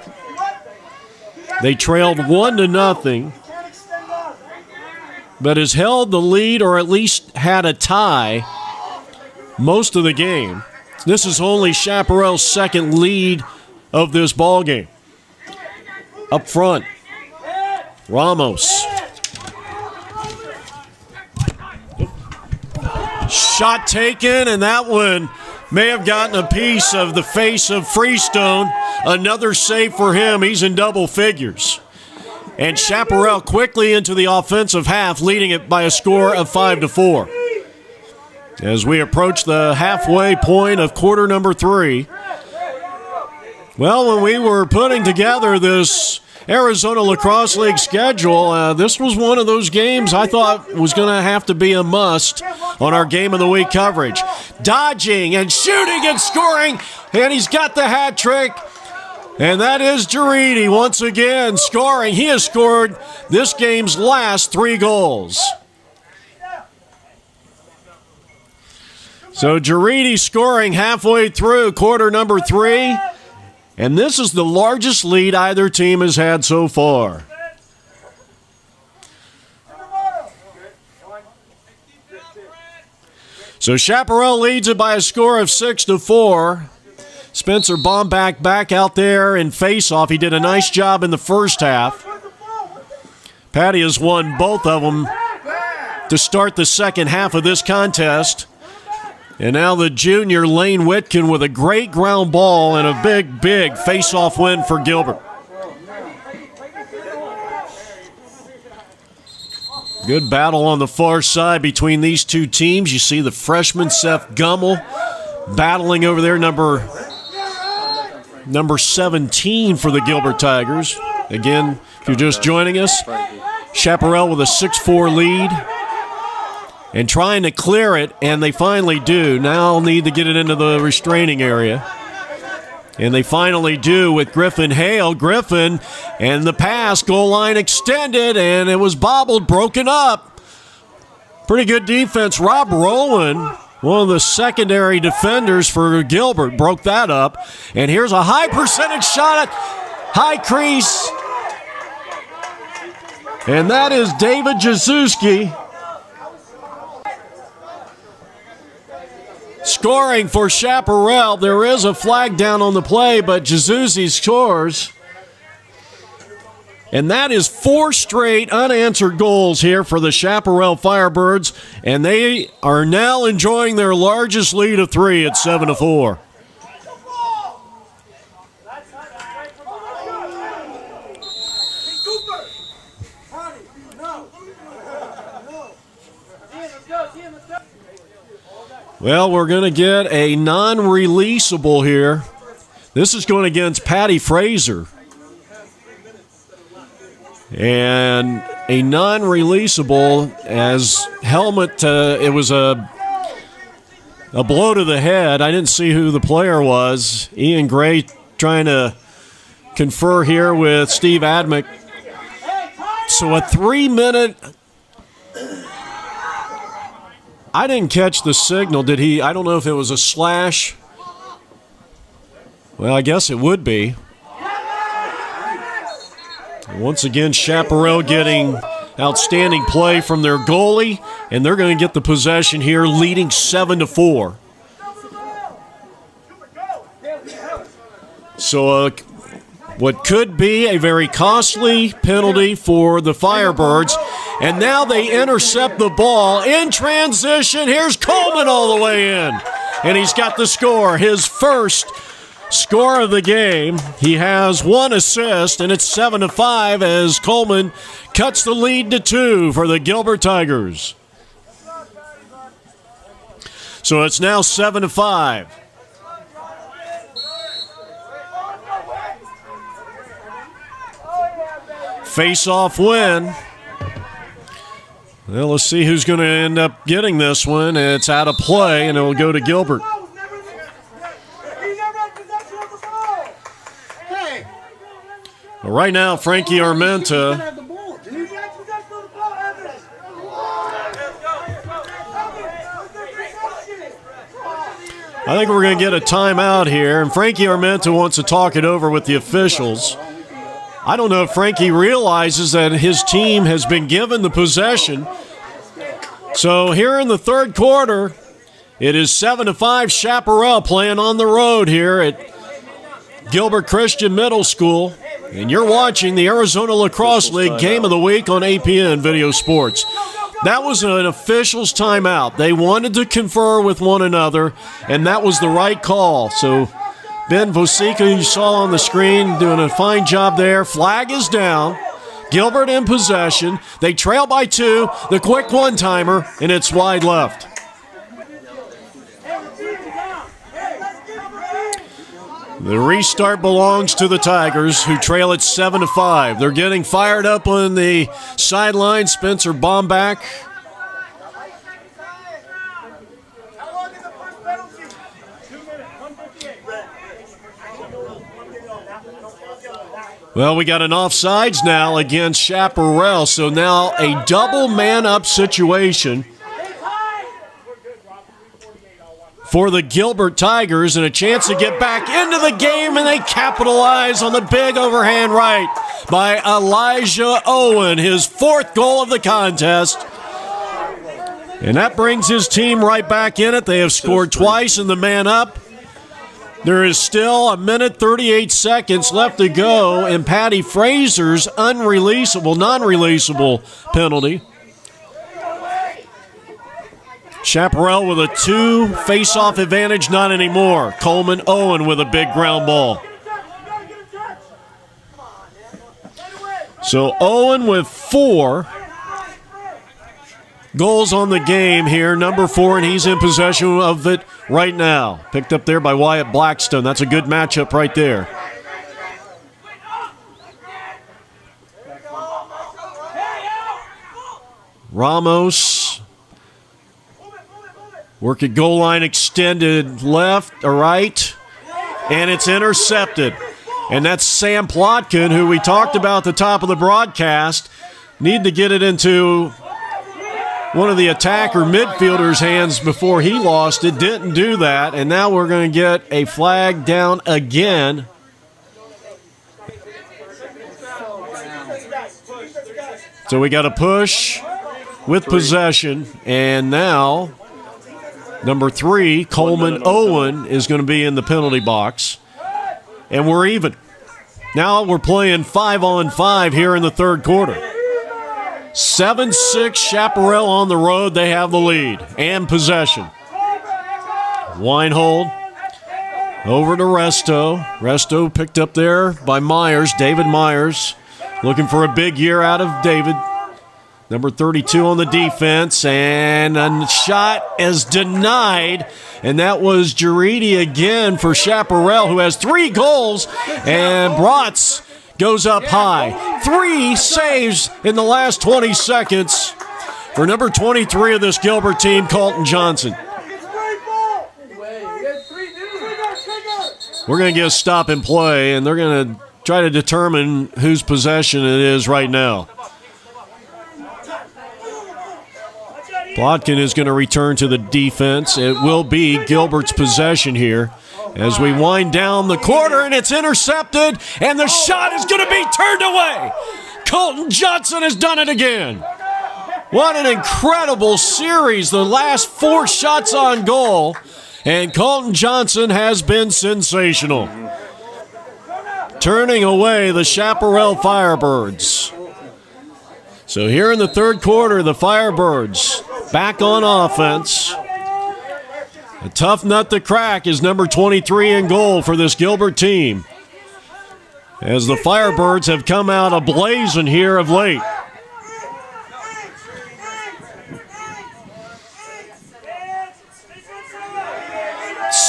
They trailed 1-0, but has held the lead, or at least had a tie, most of the game. This is only Chaparral's second lead of this ball game. Up front, Ramos. Shot taken, and that one may have gotten a piece of the face of Freestone. Another save for him. He's in double figures. And Chaparral quickly into the offensive half, leading it by a score of 5-4. As we approach the halfway point of quarter number 3. Well, when we were putting together this Arizona Lacrosse League schedule, this was one of those games I thought was going to have to be a must on our Game of the Week coverage. Dodging and shooting and scoring, and he's got the hat trick. And that is Giridi once again scoring. He has scored this game's last 3 goals. So Giridi scoring halfway through quarter number 3. And this is the largest lead either team has had so far. So Chaparral leads it by a score of 6-4. Spencer Bomback back out there in face-off. He did a nice job in the first half. Patty has won both of them to start the second half of this contest. And now the junior Lane Whitkin with a great ground ball and a big face-off win for Gilbert. Good battle on the far side between these two teams. You see the freshman Seth Gummel battling over there, number 17 for the Gilbert Tigers. Again, if you're just joining us, Chaparral with a 6-4 lead. And trying to clear it, and they finally do. Now need to get it into the restraining area. And they finally do with Griffin Hale. Griffin and the pass, goal line extended, and it was bobbled, broken up. Pretty good defense. Rob Rowan, one of the secondary defenders for Gilbert, broke that up. And here's a high percentage shot at high crease. And that is David Jazuski. Scoring for Chaparral. There is a flag down on the play, but Jazuzi scores. And that is 4 straight unanswered goals here for the Chaparral Firebirds, and they are now enjoying their largest lead of 3 at 7-4. Well, we're going to get a non-releasable here. This is going against Patty Fraser. And a non-releasable as helmet, it was a blow to the head. I didn't see who the player was. Ian Gray trying to confer here with Steve Admick. So a 3-minute... I didn't catch the signal. Did he? I don't know if it was a slash. Well, I guess it would be. Once again, Chaparral getting outstanding play from their goalie, and they're going to get the possession here, leading 7-4. So what could be a very costly penalty for the Firebirds. And now they intercept the ball in transition. Here's Coleman all the way in. And he's got the score, his first score of the game. He has 1 assist, and it's 7-5 as Coleman cuts the lead to 2 for the Gilbert Tigers. So it's now 7-5. Face-off win. Well, let's see who's going to end up getting this one. It's out of play, and it will go to Gilbert. Well, right now, Frankie Armenta. I think we're going to get a timeout here, and Frankie Armenta wants to talk it over with the officials. I don't know if Frankie realizes that his team has been given the possession. So here in the third quarter, it is 7-5 Chaparral playing on the road here at Gilbert Christian Middle School. And you're watching the Arizona Lacrosse League Game of the Week on APN Video Sports. That was an official's timeout. They wanted to confer with one another, and that was the right call. So Ben Vosica, you saw on the screen, doing a fine job there. Flag is down. Gilbert in possession. They trail by 2. The quick one-timer, and it's wide left. The restart belongs to the Tigers, who trail at 7-5. They're getting fired up on the sideline. Spencer Bomback. Well, we got an offsides now against Chaparral, so now a double man-up situation for the Gilbert Tigers, and a chance to get back into the game, and they capitalize on the big overhand right by Elijah Owen, his 4th goal of the contest. And that brings his team right back in it. They have scored twice in the man-up. There is still 1:38 seconds left to go in Patty Fraser's non-releasable penalty. Chaparral with a 2 face-off advantage, not anymore. Coleman Owen with a big ground ball. So Owen with 4 goals on the game here, number 4, and he's in possession of it right now. Picked up there by Wyatt Blackstone. That's a good matchup right there. Ramos. Work at goal line extended left or right, and it's intercepted. And that's Sam Plotkin, who we talked about at the top of the broadcast. Need to get it into one of the attacker midfielders' hands before he lost it. Didn't do that, and now we're going to get a flag down again. So we got a push with possession, and now number 3, Coleman Owen, is going to be in the penalty box. And we're even. Now we're playing 5-on-5 here in the third quarter. 7-6 Chaparral on the road. They have the lead and possession. Weinhold over to Resto. Resto picked up there by Myers, David Myers. Looking for a big year out of David. Number 32 on the defense, and a shot is denied, and that was Giridi again for Chaparral, who has 3 goals, and Bratz goes up high. 3 saves in the last 20 seconds for number 23 of this Gilbert team, Colton Johnson. We're going to get a stop and play, and they're going to try to determine whose possession it is right now. Plotkin is going to return to the defense. It will be Gilbert's possession here as we wind down the quarter, and it's intercepted, and the shot is going to be turned away. Colton Johnson has done it again. What an incredible series. The last 4 shots on goal, and Colton Johnson has been sensational, turning away the Chaparral Firebirds. So here in the third quarter, the Firebirds back on offense. A tough nut to crack is number 23 in goal for this Gilbert team, as the Firebirds have come out ablazing here of late.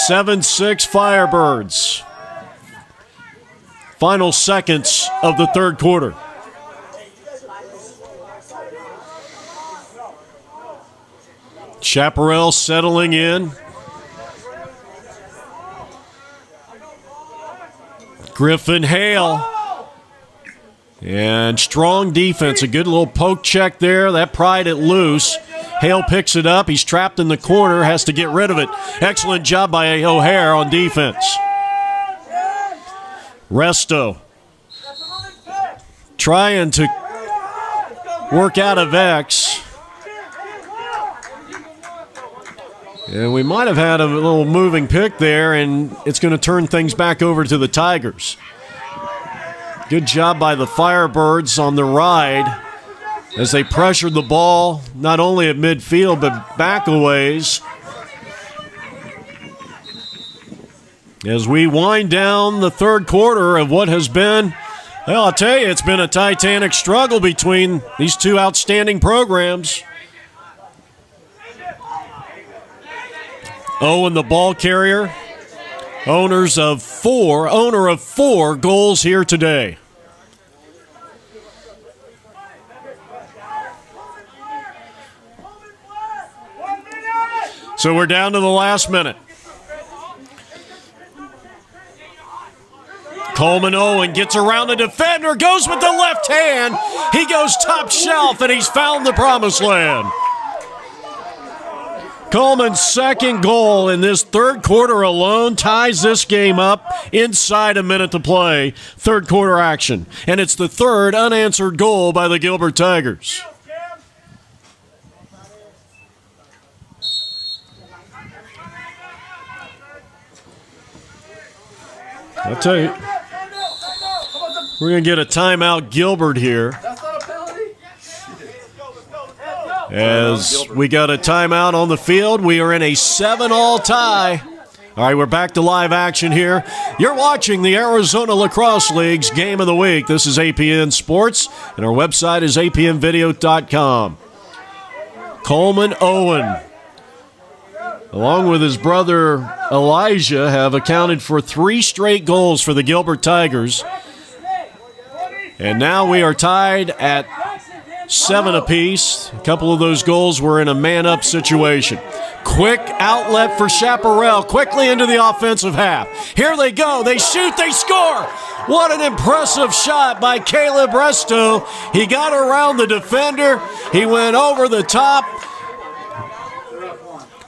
(7-6) Firebirds. Final seconds of the third quarter. Chaparral settling in. Griffin Hale. And strong defense. A good little poke check there. That pried it loose. Hale picks it up. He's trapped in the corner. Has to get rid of it. Excellent job by O'Hare on defense. Resto trying to work out of X. And we might have had a little moving pick there, and it's going to turn things back over to the Tigers. Good job by the Firebirds on the ride as they pressured the ball not only at midfield but back a ways. As we wind down the third quarter of what has been, well, I'll tell you, it's been a titanic struggle between these two outstanding programs. Owen, the ball carrier, owner of four goals here today. So we're down to the last minute. Coleman Owen gets around the defender, goes with the left hand. He goes top shelf, and he's found the promised land. Coleman's second goal in this third quarter alone ties this game up inside a minute to play. Third quarter action. And it's the third unanswered goal by the Gilbert Tigers. I'll tell you, we're going to get a timeout, Gilbert, here. As we got a timeout on the field, we are in a 7-all tie. All right, we're back to live action here. You're watching the Arizona Lacrosse League's Game of the Week. This is APN Sports, and our website is apnvideo.com. Coleman Owen, along with his brother Elijah, have accounted for 3 straight goals for the Gilbert Tigers. And now we are tied at 7 apiece. A couple of those goals were in a man-up situation. Quick outlet for Chaparral, quickly into the offensive half. Here they go. They shoot. They score. What an impressive shot by Caleb Resto. He got around the defender. He went over the top.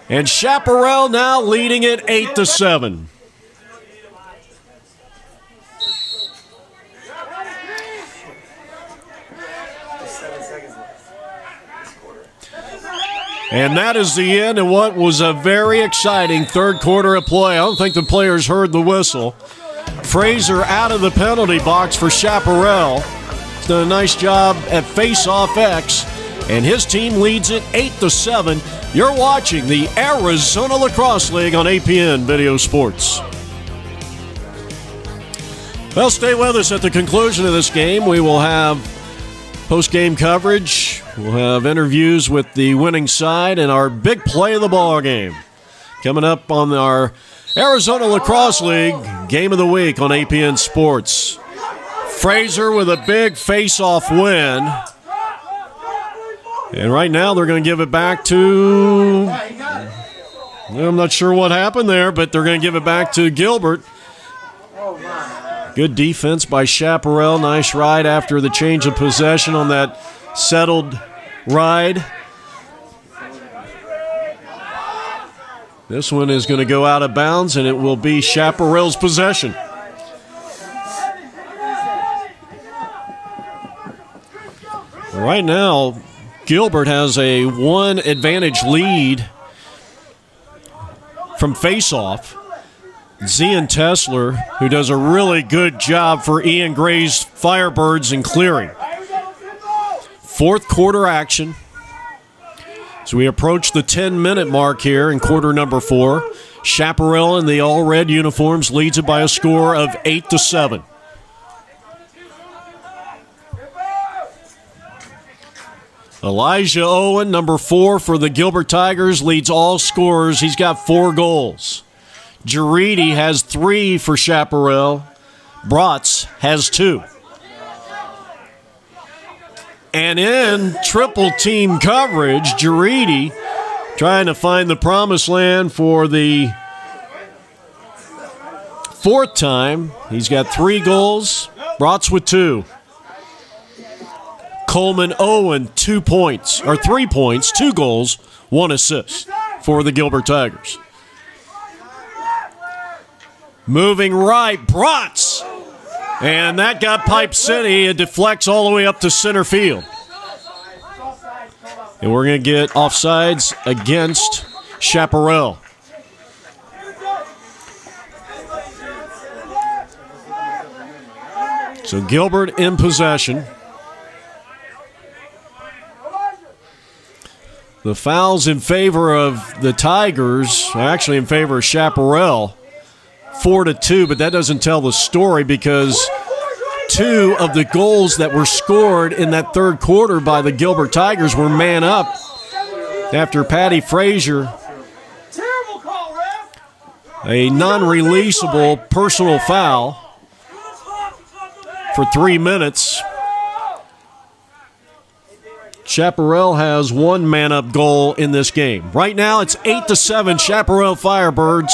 And Chaparral now leading it 8-7. And that is the end of what was a very exciting third quarter of play. I don't think the players heard the whistle. Fraser out of the penalty box for Chaparral. He's done a nice job at face-off X, and his team leads it 8-7. You're watching the Arizona Lacrosse League on APN Video Sports. Well, stay with us at the conclusion of this game. We will have post-game coverage. We'll have interviews with the winning side and our big play of the ball game coming up on our Arizona Lacrosse League Game of the Week on APN Sports. Fraser with a big face-off win. And right now they're going to give it back to, I'm not sure what happened there, but they're going to give it back to Gilbert. Good defense by Chaparral. Nice ride after the change of possession on that settled ride. This one is going to go out of bounds, and it will be Chaparral's possession. Right now, Gilbert has a 1 advantage lead from face-off. Zian Tessler, who does a really good job for Ian Gray's Firebirds in clearing. Fourth quarter action. So we approach the 10-minute mark here in quarter number 4. Chaparral in the all-red uniforms leads it by a score of 8-7. Elijah Owen, number 4 for the Gilbert Tigers, leads all scorers. He's got 4 goals. Giridi has 3 for Chaparral. Bratz has 2. And in triple team coverage, Giridi trying to find the promised land for the 4th time. He's got 3 goals. Bratz with 2. Coleman Owen, 2 points, or 3 points, 2 goals, 1 assist for the Gilbert Tigers. Moving right, Bratz. And that got Pipe City. It deflects all the way up to center field. And we're going to get offsides against Chaparral. So Gilbert in possession. The fouls in favor of the Tigers, actually in favor of Chaparral, 4-2, but that doesn't tell the story because 2 of the goals that were scored in that third quarter by the Gilbert Tigers were man up after Patty Frazier, a non-releasable personal foul for 3 minutes. Chaparral has 1 man-up goal in this game. Right now, it's 8-7, Chaparral Firebirds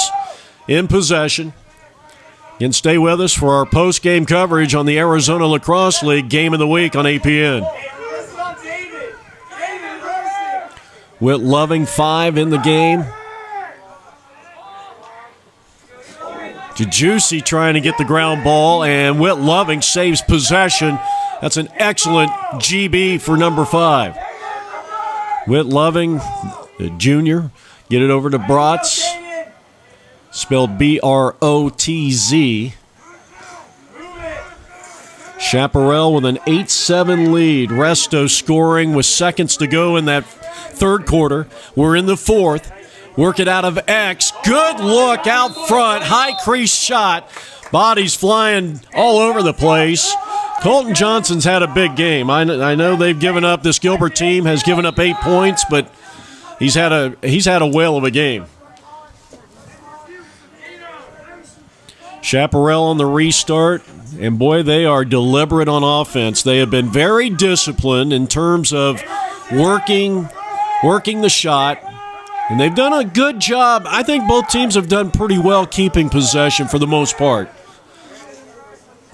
in possession. You can stay with us for our post-game coverage on the Arizona Lacrosse League Game of the Week on APN. Whit Loving, 5 in the game. Juicy trying to get the ground ball, and Whit Loving saves possession. That's an excellent GB for number 5. Whit Loving, the junior, get it over to Brotz. Spelled B-R-O-T-Z. Chaparral with an 8-7 lead. Resto scoring with seconds to go in that third quarter. We're in the fourth. Work it out of X. Good look out front. High crease shot. Bodies flying all over the place. Colton Johnson's had a big game. I know they've given up. This Gilbert team has given up 8 points, but he's had a whale of a game. Chaparral on the restart, and boy, they are deliberate on offense. They have been very disciplined in terms of working the shot, and they've done a good job. I think both teams have done pretty well keeping possession for the most part.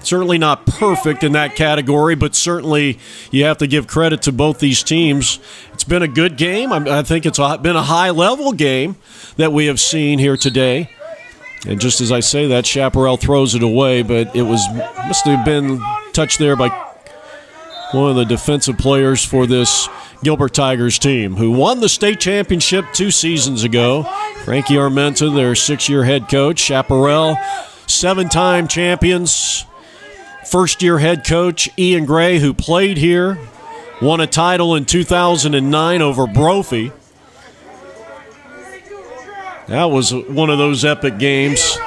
Certainly not perfect in that category, but certainly you have to give credit to both these teams. It's been a good game. I think it's been a high-level game that we have seen here today. And just as I say that, Chaparral throws it away, but it must have been touched there by one of the defensive players for this Gilbert Tigers team, who won the state championship 2 seasons ago. Frankie Armenta, their 6-year head coach. Chaparral, 7-time champions. First-year head coach Ian Gray, who played here, won a title in 2009 over Brophy. That was one of those epic games.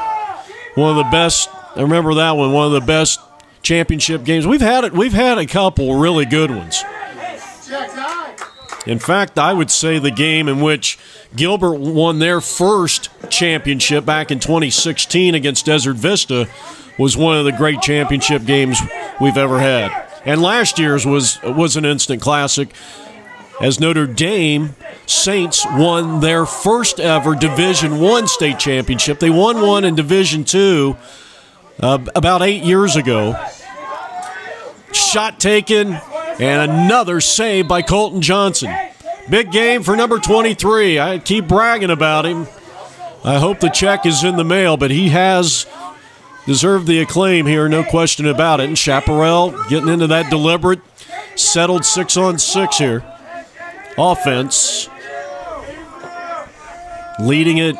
One of the best. I remember that one. One of the best championship games. We've had a couple really good ones. In fact, I would say the game in which Gilbert won their first championship back in 2016 against Desert Vista was one of the great championship games we've ever had. And last year's was an instant classic, as Notre Dame Saints won their first ever Division I state championship. They won one in Division II about 8 years ago. Shot taken, and another save by Colton Johnson. Big game for number 23. I keep bragging about him. I hope the check is in the mail, but he has deserved the acclaim here, no question about it. And Chaparral getting into that deliberate, settled 6-on-6 here. Offense. Leading it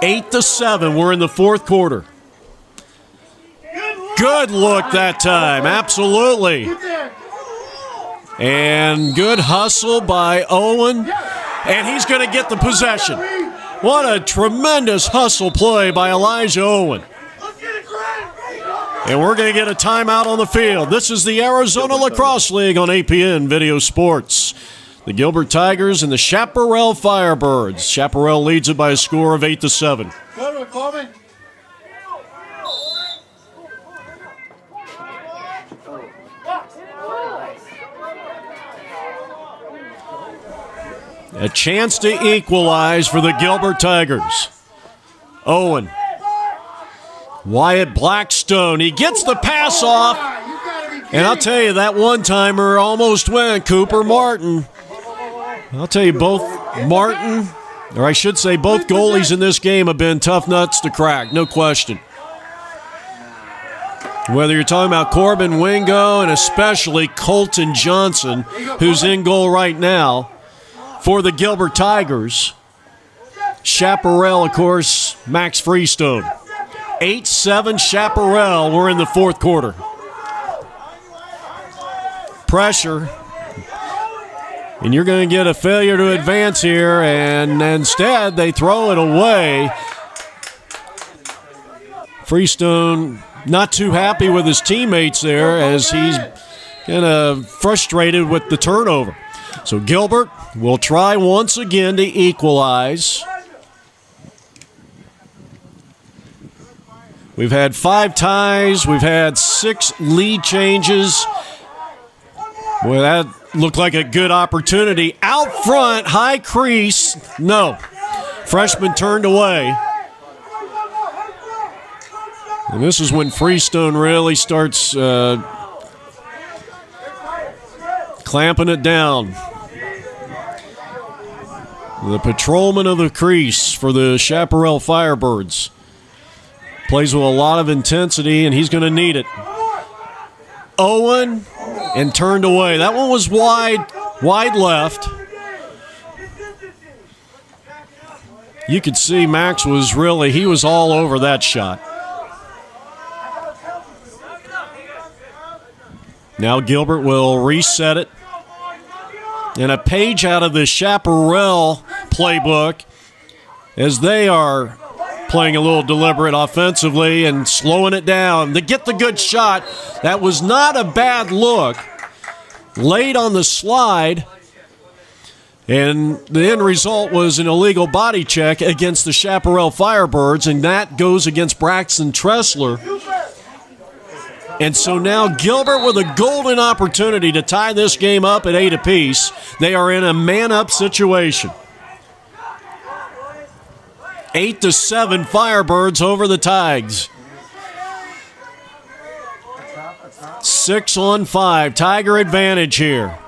8-7. We're in the fourth quarter. Good look that time. Absolutely. And good hustle by Owen. And he's going to get the possession. What a tremendous hustle play by Elijah Owen. And we're going to get a timeout on the field. This is the Arizona Lacrosse League on APN Video Sports. The Gilbert Tigers and the Chaparral Firebirds. Chaparral leads it by a score of 8-7. A chance to equalize for the Gilbert Tigers. Owen. Wyatt Blackstone. He gets the pass off. And I'll tell you, that one-timer almost went. Cooper Martin. I'll tell you, both Martin, or I should say both goalies in this game have been tough nuts to crack, no question. Whether you're talking about Corbin Wingo and especially Colton Johnson, who's in goal right now for the Gilbert Tigers. Chaparral, of course, Max Freestone. 8-7 Chaparral. We're in the fourth quarter. Pressure. And you're going to get a failure to advance here, and instead they throw it away. Freestone not too happy with his teammates there as he's kind of frustrated with the turnover. So Gilbert will try once again to equalize. We've had 5 ties. We've had 6 lead changes. Boy, that looked like a good opportunity. Out front, high crease. No. Freshman turned away. And this is when Freestone really starts clamping it down. The patrolman of the crease for the Chaparral Firebirds. Plays with a lot of intensity, and he's going to need it. Owen, and turned away. That one was wide left. You could see Max was he was all over that shot. Now Gilbert will reset it. And a page out of the Chaparral playbook as they are playing a little deliberate offensively and slowing it down to get the good shot. That was not a bad look. Late on the slide. And the end result was an illegal body check against the Chaparral Firebirds, and that goes against Braxton Tressler. And so now Gilbert with a golden opportunity to tie this game up at 8 apiece. They are in a man-up situation. 8-7 Firebirds over the Tigers. 6-on-5. Tiger advantage here.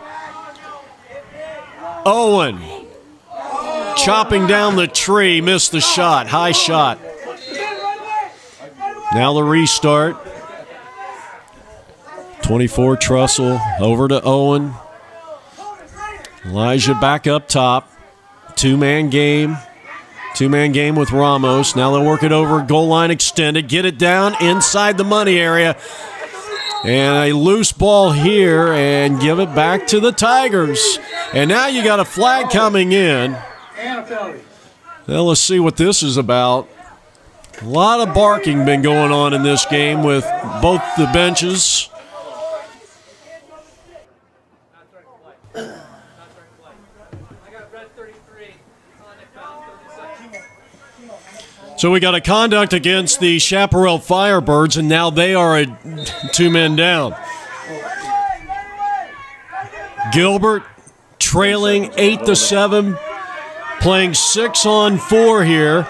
Owen chopping down the tree. Missed the shot. High shot. Now the restart. 24 Trussell over to Owen. Elijah back up top. Two-man game. Two-man game with Ramos. Now they'll work it over. Goal line extended. Get it down inside the money area. And a loose ball here and give it back to the Tigers. And now you got a flag coming in. Well, let's see what this is about. A lot of barking been going on in this game with both the benches. So we got a conduct against the Chaparral Firebirds, and now they are 2 men down. Gilbert trailing 8-7, playing 6-on-4 here.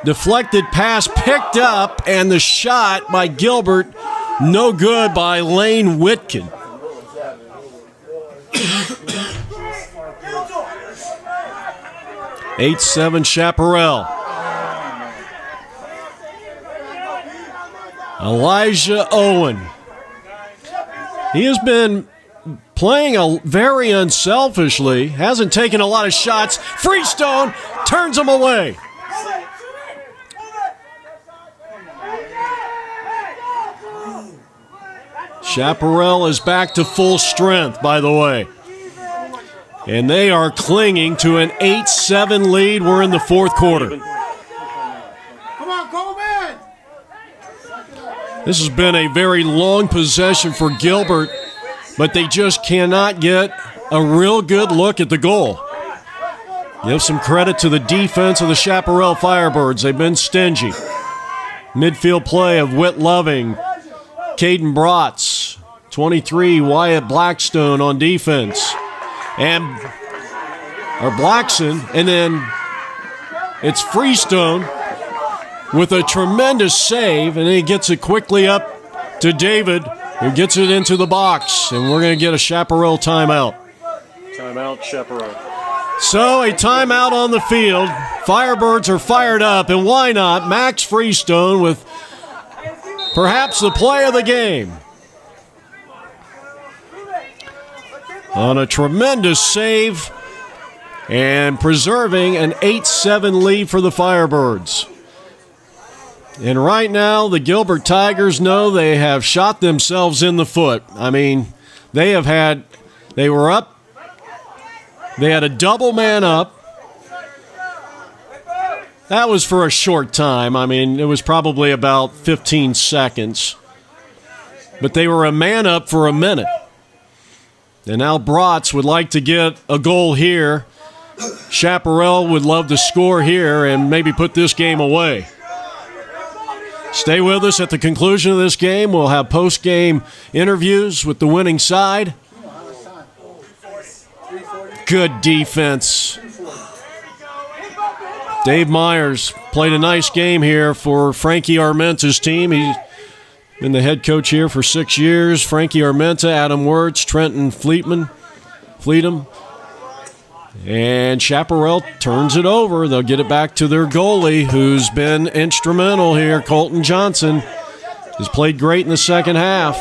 Deflected pass picked up, and the shot by Gilbert no good by Lane Whitkin. (8-7) Chaparral. Elijah Owen. He has been playing very unselfishly. Hasn't taken a lot of shots. Freestone turns him away. Chaparral is back to full strength, by the way. And they are clinging to an 8-7 lead. We're in the 4th quarter. This has been a very long possession for Gilbert, but they just cannot get a real good look at the goal. Give some credit to the defense of the Chaparral Firebirds. They've been stingy. Midfield play of Whit Loving, Caden Bratz, 23, Wyatt Blackstone on defense. Or Blackson, and then it's Freestone with a tremendous save, and then he gets it quickly up to David, who gets it into the box, and we're going to get a Chaparral timeout. Timeout, Chaparral. So a timeout on the field. Firebirds are fired up, and why not? Max Freestone with perhaps the play of the game. On a tremendous save and preserving an 8-7 lead for the Firebirds. And right now, the Gilbert Tigers know they have shot themselves in the foot. I mean, they were up They had a double man up. That was for a short time. I mean, it was probably about 15 seconds. But they were a man up for a minute. And now Bratz would like to get a goal here. Chaparral would love to score here and maybe put this game away. Stay with us at the conclusion of this game. We'll have post-game interviews with the winning side. Good defense. Dave Myers played a nice game here for Frankie Armenta's team. He's been the head coach here for 6 years. Frankie Armenta, Adam Wirtz, Trenton Fleetum. And Chaparral turns it over. They'll get it back to their goalie, who's been instrumental here. Colton Johnson has played great in the second half.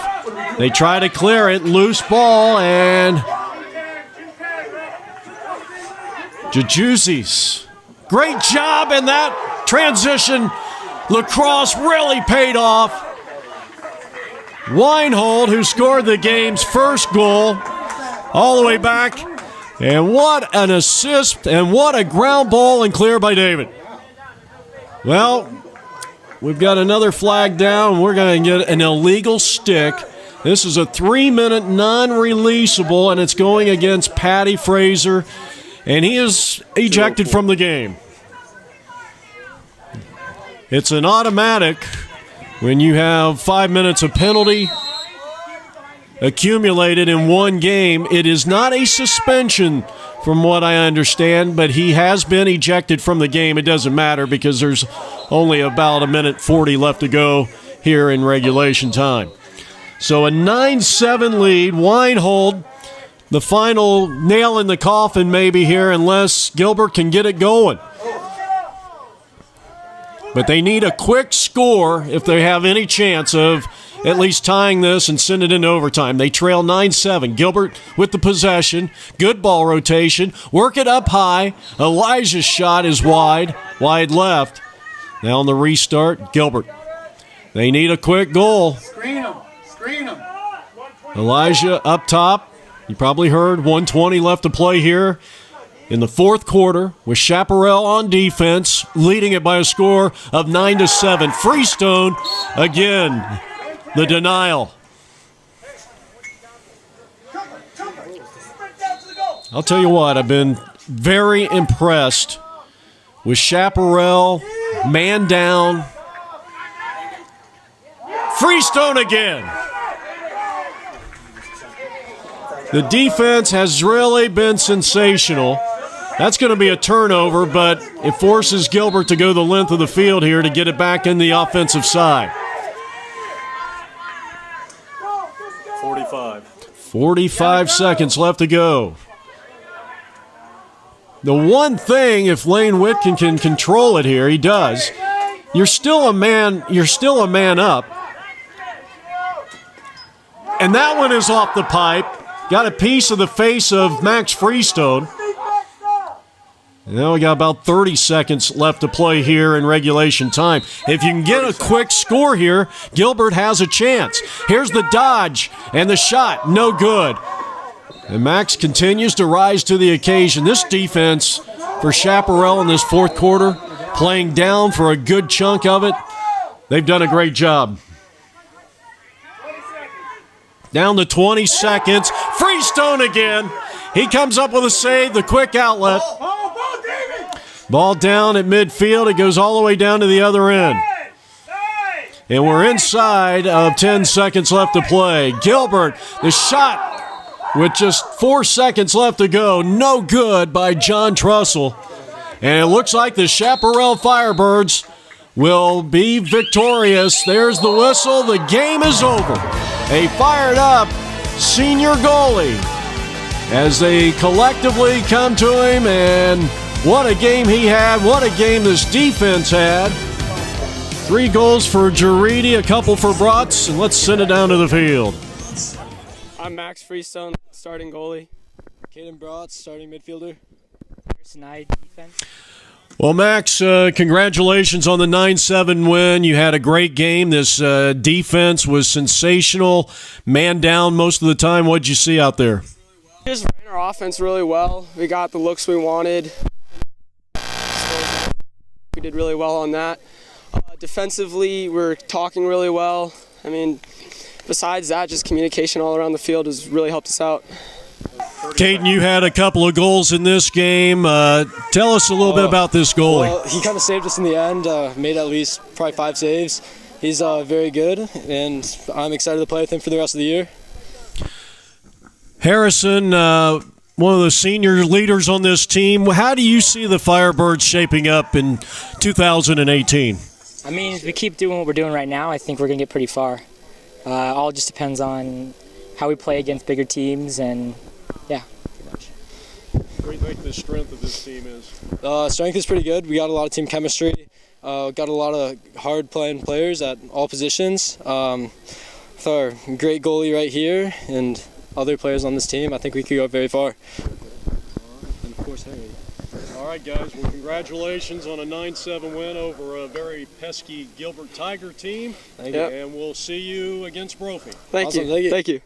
They try to clear it. Loose ball, and Jajuzzi's. Great job in that transition. Lacrosse really paid off. Weinhold, who scored the game's first goal, all the way back. And what an assist, and what a ground ball and clear by David. Well, we've got another flag down. We're going to get an illegal stick. This is a 3-minute non-releasable, and it's going against Patty Fraser, and he is ejected from the game. It's an automatic when you have 5 minutes of penalty accumulated in one game. It is not a suspension from what I understand, but he has been ejected from the game. It doesn't matter because there's only about 1:40 left to go here in regulation time. So a 9-7 lead. Weinhold, the final nail in the coffin maybe here, unless Gilbert can get it going. But they need a quick score if they have any chance of at least tying this and send it into overtime. They trail 9-7. Gilbert with the possession. Good ball rotation. Work it up high. Elijah's shot is wide left. Now on the restart, Gilbert. They need a quick goal. Screen him. Elijah up top. You probably heard 1:20 left to play here in the fourth quarter with Chaparral on defense, leading it by a score of 9-7. Freestone again. The denial. I'll tell you what, I've been very impressed with Chaparral. Man down. Freestone again. The defense has really been sensational. That's going to be a turnover, but it forces Gilbert to go the length of the field here to get it back in the offensive side. 45 seconds left to go. The one thing, if Lane Whitkin can control it here, he does. You're still a man up. And that one is off the pipe. Got a piece of the face of Max Freestone. Now we got about 30 seconds left to play here in regulation time. If you can get a quick score here, Gilbert has a chance. Here's the dodge and the shot. No good. And Max continues to rise to the occasion. This defense for Chaparral in this fourth quarter, playing down for a good chunk of it, they've done a great job. Down to 20 seconds. Freestone again. He comes up with a save, the quick outlet. Ball down at midfield. It goes all the way down to the other end. And we're inside of 10 seconds left to play. Gilbert, the shot with just 4 seconds left to go. No good by John Trussell. And it looks like the Chaparral Firebirds will be victorious. There's the whistle. The game is over. A fired up senior goalie as they collectively come to him, and what a game he had. What a game this defense had. 3 goals for Jaridi, a couple for Bratz, and let's send it down to the field. I'm Max Freestone, starting goalie. Caden Bratz, starting midfielder. Snide defense. Well, Max, congratulations on the 9-7 win. You had a great game. This defense was sensational. Man down most of the time. What did you see out there? Just ran our offense really well. We got the looks we wanted. We did really well on that. Defensively, we're talking really well. I mean, besides that, just communication all around the field has really helped us out. Caden, you had a couple of goals in this game. Tell us a little bit about this goalie. Well, he kind of saved us in the end, made at least probably 5 saves. He's very good, and I'm excited to play with him for the rest of the year. Harrison, one of the senior leaders on this team, how do you see the Firebirds shaping up in 2018? I mean, if we keep doing what we're doing right now, I think we're going to get pretty far. All just depends on how we play against bigger teams, and yeah, pretty much. What do you think the strength of this team is? Strength is pretty good. We got a lot of team chemistry. Got a lot of hard-playing players at all positions. With our great goalie right here and other players on this team, I think we could go very far. And of course, Harry. All right, guys. Well, congratulations on a 9-7 win over a very pesky Gilbert Tiger team. Thank you. And we'll see you against Brophy. Thank Awesome, you. thank you. Thank you.